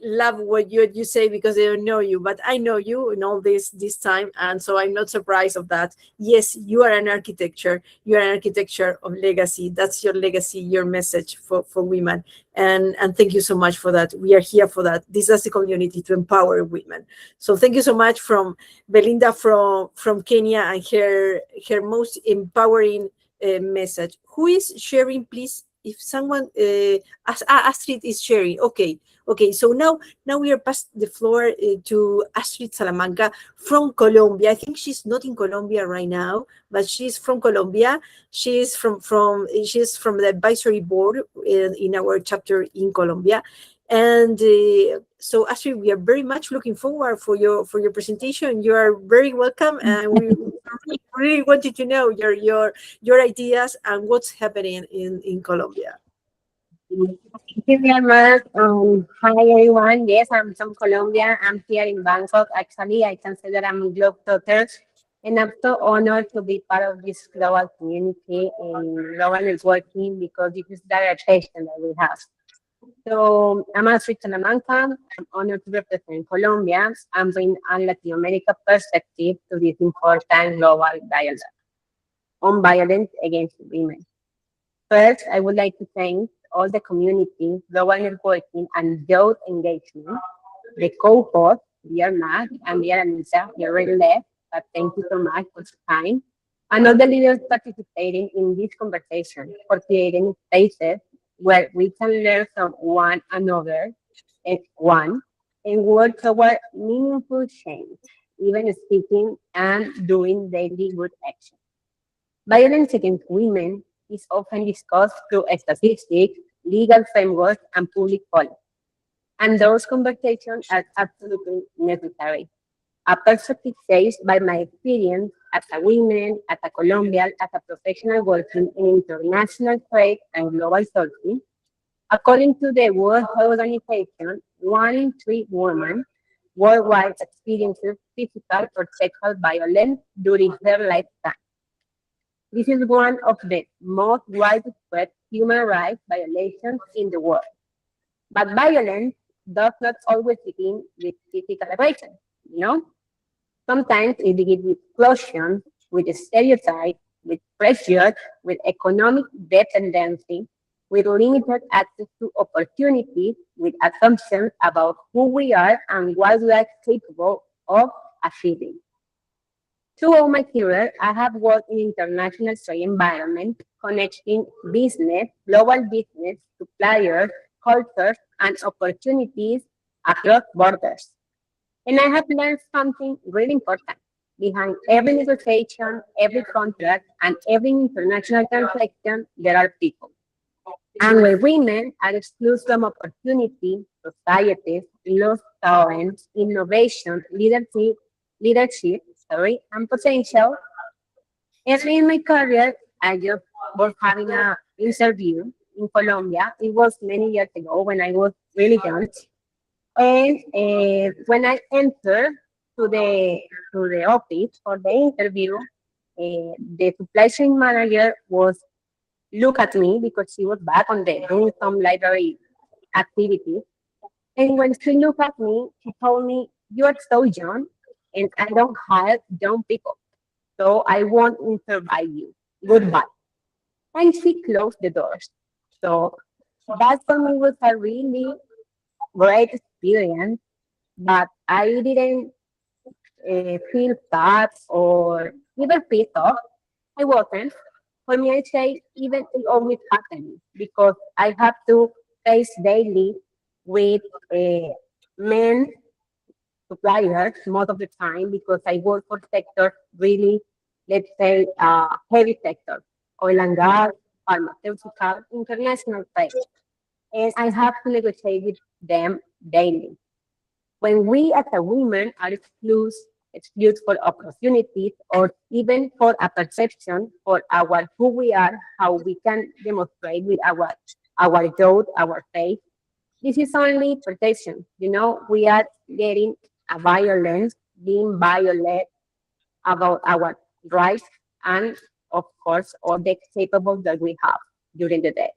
love what you say because they don't know you, but I know you in all this time, and so I'm not surprised of that. Yes, you are an architecture. You are an architecture of legacy. That's your legacy, your message for women, and thank you so much for that. We are here for that. This is the community to empower women. So thank you so much from Belinda from Kenya and her most empowering message. Who is sharing, please? If someone, Astrid is sharing. Okay. So now we are past the floor to Astrid Salamanca from Colombia. I think she's not in Colombia right now, but she's from Colombia. She's from the advisory board in our chapter in Colombia. And so Astrid, we are very much looking forward for your presentation. You are very welcome, and we really wanted to know your ideas and what's happening in Colombia. Thank you very much. Hi everyone. Yes, I'm from Colombia. I'm here in Bangkok. Actually, I consider I'm a globetrotter, and I'm so honored to be part of this global community and global networking because this is the attention that we have. So I'm Astrid Salamanca. I'm honored to represent Colombia and bring a Latin America perspective to this important global dialogue on violence against women. First, I would like to thank all the community, global networking, and youth engagement, the co-host, dear Mark and dear Anissa, you're already left, but thank you so much for your time, and all the leaders participating in this conversation for creating spaces where we can learn from one another and work toward meaningful change, even speaking and doing daily good action. Violence against women is often discussed through statistics, legal frameworks, and public policy. And those conversations are absolutely necessary. A perspective shaped by my experience as a woman, as a Colombian, as a professional working in international trade and global sourcing. According to the World Health Organization, 1 in 3 women worldwide experiences physical or sexual violence during their lifetime. This is one of the most widespread human rights violations in the world. But violence does not always begin with physical aggression, you know? Sometimes it begins with explosions, with stereotypes, with pressure, with economic dependency, with limited access to opportunities, with assumptions about who we are and what we are capable of achieving. Throughout my career, I have worked in international trade environment, connecting business, global business, suppliers, cultures, and opportunities across borders. And I have learned something really important. Behind every negotiation, every contract, and every international transaction, there are people. And when women are excluded from opportunity, societies lose talent, innovation, leadership, and potential. Early in my career, I just was having an interview in Colombia. It was many years ago when I was really young. And when I entered to the office for the interview, the supply chain manager was looked at me because she was back on the doing some library activities. And when she looked at me, she told me, "You are so young, and I don't have young people, so I won't interview you. Goodbye." And she closed the doors. So that for me was a really great experience, but I didn't feel sad or even pissed off. I wasn't. For me, I say even it always happens because I have to face daily with men suppliers most of the time because I work for sector really, let's say, heavy sector, oil and gas, pharmaceutical, international trade. And I have to negotiate with them daily. When we as a woman are excused for opportunities or even for a perception for our who we are, how we can demonstrate with our youth, our faith, this is only protection. You know, we are getting a violence, being violent about our rights and of course all the capable that we have during the day.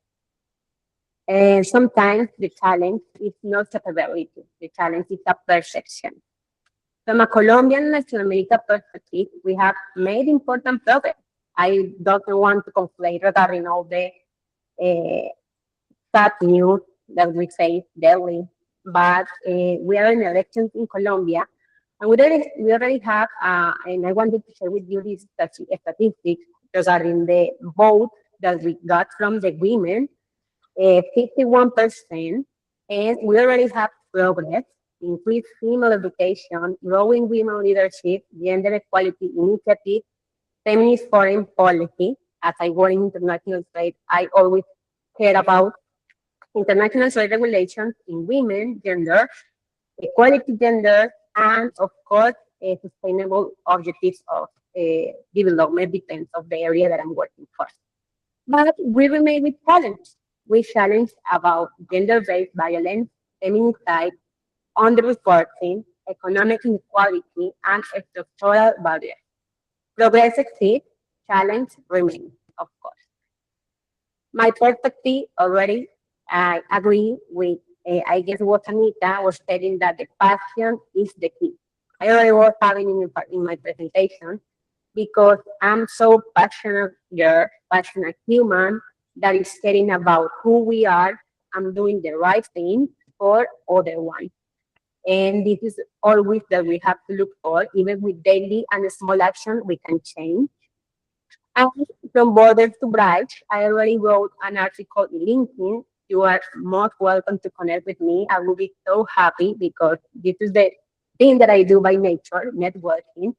And sometimes the challenge is not capability, the challenge is a perception. From a Colombian Latin America perspective, we have made important progress. I don't want to conflate regarding all the sad news that we face daily, but we are in elections in Colombia, and we already have, and I wanted to share with you these statistics regarding the vote that we got from the women, 51%, and we already have progress, increased female education, growing women leadership, gender equality initiative, feminist foreign policy. As I work in international trade, I always care about international trade regulations in women, gender, equality gender, and of course, sustainable objectives of development depends of the area that I'm working for. But we remain with challenge. We challenge about gender-based violence, feminicide, underreporting, economic inequality, and structural barriers. Progress exists, challenge remains, of course. My perspective already, I agree with, I guess what Anita was saying that the passion is the key. I already was having in my presentation because I'm so passionate girl, passionate human that is caring about who we are. I'm doing the right thing for other one. And this is always that we have to look for, even with daily and small action, we can change. And from Borders to Brides, I already wrote an article in LinkedIn. You are most welcome to connect with me. I will be so happy because this is the thing that I do by nature, networking.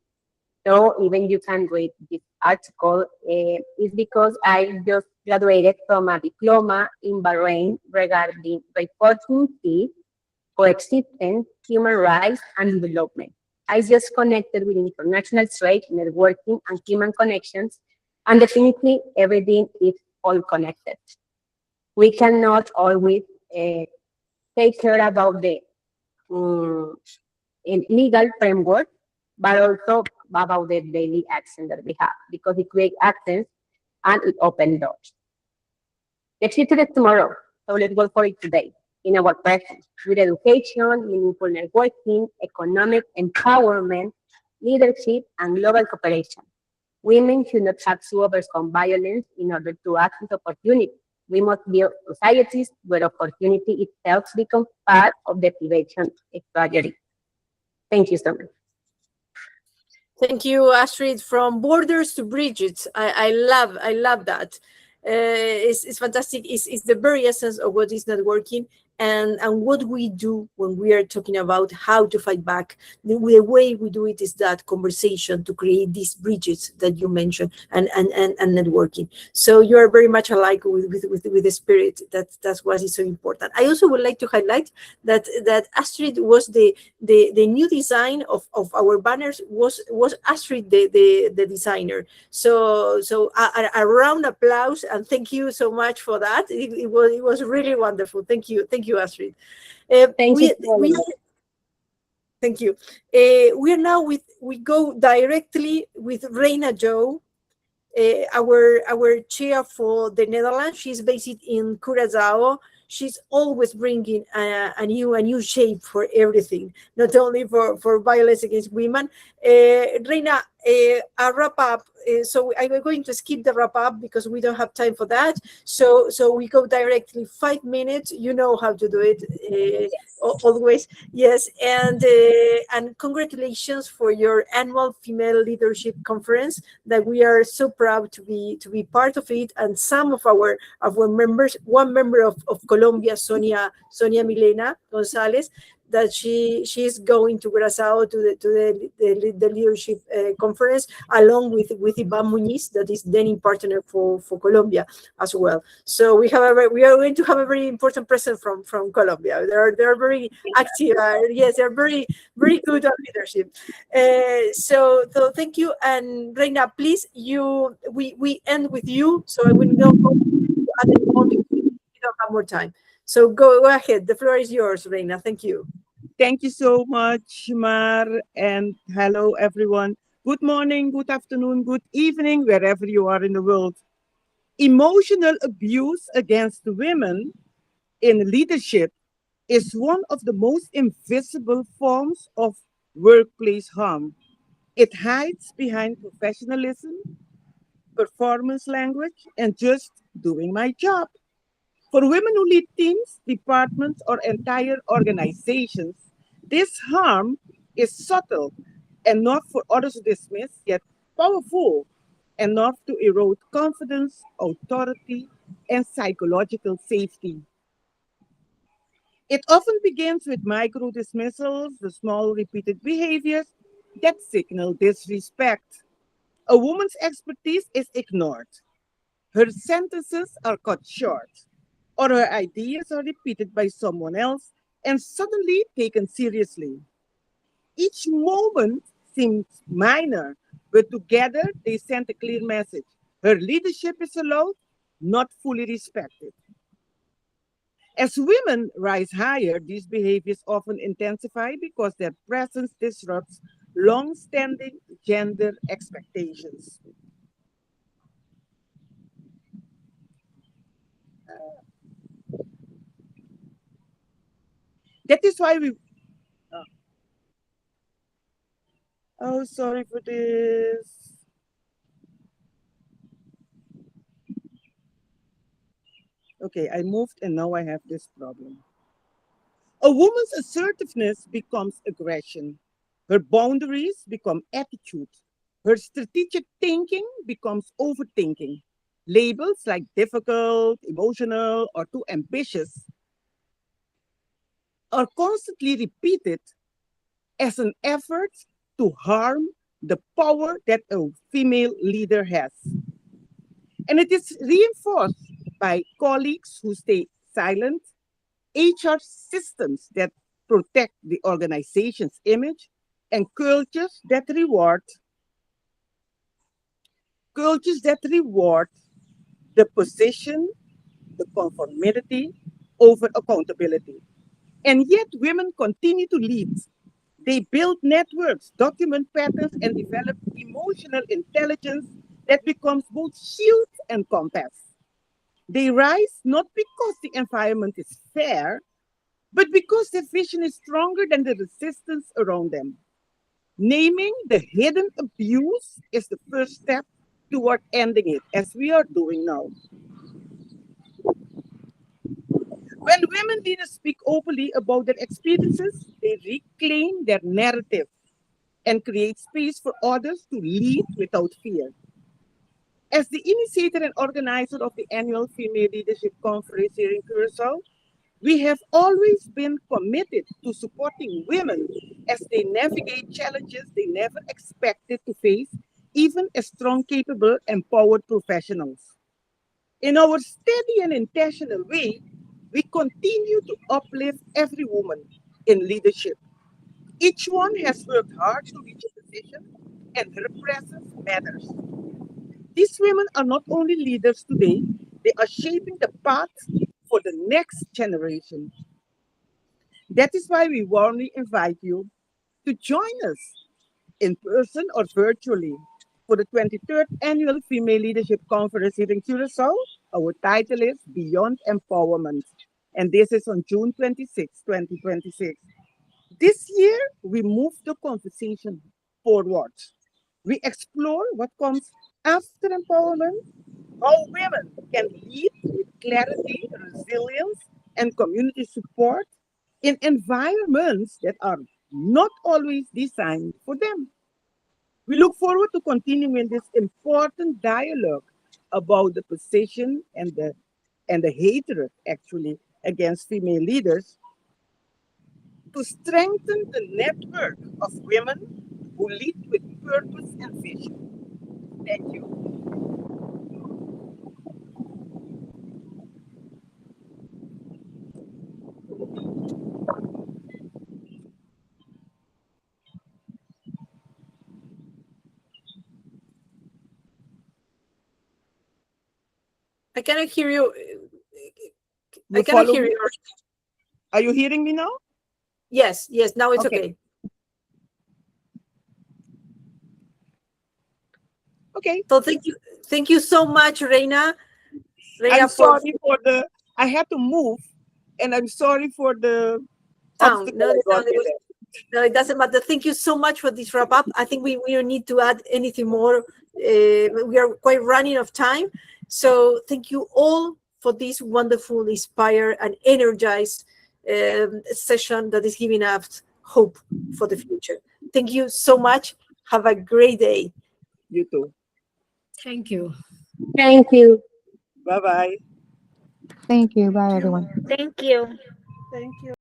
So even you can read this article, is because I just graduated from a diploma in Bahrain regarding reporting peace, coexistence, human rights, and development. I just connected with international trade, networking, and human connections, and definitely everything is all connected. We cannot always take care about the legal framework, but also about the daily action that we have, because it creates access and it opens doors. Let's see to the tomorrow. So let's go for it today in our present with education, meaningful networking, economic empowerment, leadership, and global cooperation. Women should not have to overcome violence in order to access opportunity. We must build societies where opportunity itself becomes part of the prevention strategy. Thank you so much. Thank you, Astrid. From borders to bridges. I love that. It's fantastic. It's the very essence of what is networking and what we do when we are talking about how to fight back. The way we do it is that conversation to create these bridges that you mentioned and networking. So you are very much alike with the spirit. That's what is so important. I also would like to highlight that Astrid was the new design of our banners was Astrid the designer. So a round applause and thank you so much for that. It was really wonderful. Thank you, Astrid. Thank you. Thank you. We are now we go directly with Reina Jo. our chair for the Netherlands, she's based in Curaçao. She's always bringing a new shape for everything, not only for violence against women. Reina, a wrap up. So I'm going to skip the wrap up because we don't have time for that. So we go directly 5 minutes. You know how to do it. Always, yes. And congratulations for your annual Female Leadership Conference. That we are so proud to be part of it. And some of our members, one member of Colombia, Sonia Milena Gonzalez, that she is going to Curaçao to the leadership conference, along with Ivan Muñiz, that is denim partner for Colombia as well. So we are going to have a very important presence from Colombia. They're very active. Yes, they're very good at leadership. So thank you. And Reina, please, we end with you. So I will not go at the moment. We don't have more time. So go ahead. The floor is yours, Reina. Thank you. Thank you so much, Mar, and hello, everyone. Good morning, good afternoon, good evening, wherever you are in the world. Emotional abuse against women in leadership is one of the most invisible forms of workplace harm. It hides behind professionalism, performance language, and just doing my job. For women who lead teams, departments, or entire organizations, this harm is subtle and not for others to dismiss, yet powerful enough to erode confidence, authority, and psychological safety. It often begins with micro dismissals, the small repeated behaviors that signal disrespect. A woman's expertise is ignored. Her sentences are cut short, or her ideas are repeated by someone else and suddenly taken seriously. Each moment seems minor, but together they send a clear message. Her leadership is allowed, not fully respected. As women rise higher, these behaviors often intensify because their presence disrupts long-standing gender expectations. That is why we. Oh, sorry for this. Okay, I moved and now I have this problem. A woman's assertiveness becomes aggression. Her boundaries become attitude. Her strategic thinking becomes overthinking. Labels like difficult, emotional, or too ambitious are constantly repeated as an effort to harm the power that a female leader has. And it is reinforced by colleagues who stay silent, HR systems that protect the organization's image, and cultures that reward the position, the conformity over accountability. And yet women continue to lead. They build networks, document patterns, and develop emotional intelligence that becomes both shield and compass. They rise not because the environment is fair, but because their vision is stronger than the resistance around them. Naming the hidden abuse is the first step toward ending it, as we are doing now. When women leaders speak openly about their experiences, they reclaim their narrative and create space for others to lead without fear. As the initiator and organizer of the annual Female Leadership Conference here in Curacao, we have always been committed to supporting women as they navigate challenges they never expected to face, even as strong, capable, empowered professionals. In our steady and intentional way, we continue to uplift every woman in leadership. Each one has worked hard to reach a position, and her presence matters. These women are not only leaders today, they are shaping the path for the next generation. That is why we warmly invite you to join us in person or virtually for the 23rd Annual Female Leadership Conference here in Curacao. Our title is Beyond Empowerment, and this is on June 26, 2026. This year, we move the conversation forward. We explore what comes after empowerment, how women can lead with clarity, resilience, and community support in environments that are not always designed for them. We look forward to continuing this important dialogue about the position and the hatred actually against female leaders to strengthen the network of women who lead with purpose and vision. Thank you. I cannot hear you. I You cannot follow hear me? you. Are you hearing me now? Yes, yes, now it's Okay. okay. Okay. So thank you so much, Reina. I'm for sorry for the, I had to move, and I'm sorry for the sound. obstacle No, I got no, with it. no, it doesn't matter. Thank you so much for this wrap up. I think we don't need to add anything more. We are quite running of time. So thank you all for this wonderful, inspire, and energized session that is giving us hope for the future. Thank you so much. Have a great day. You too. Thank you. Thank you. Bye-bye. Thank you. Bye, everyone. Thank you. Thank you.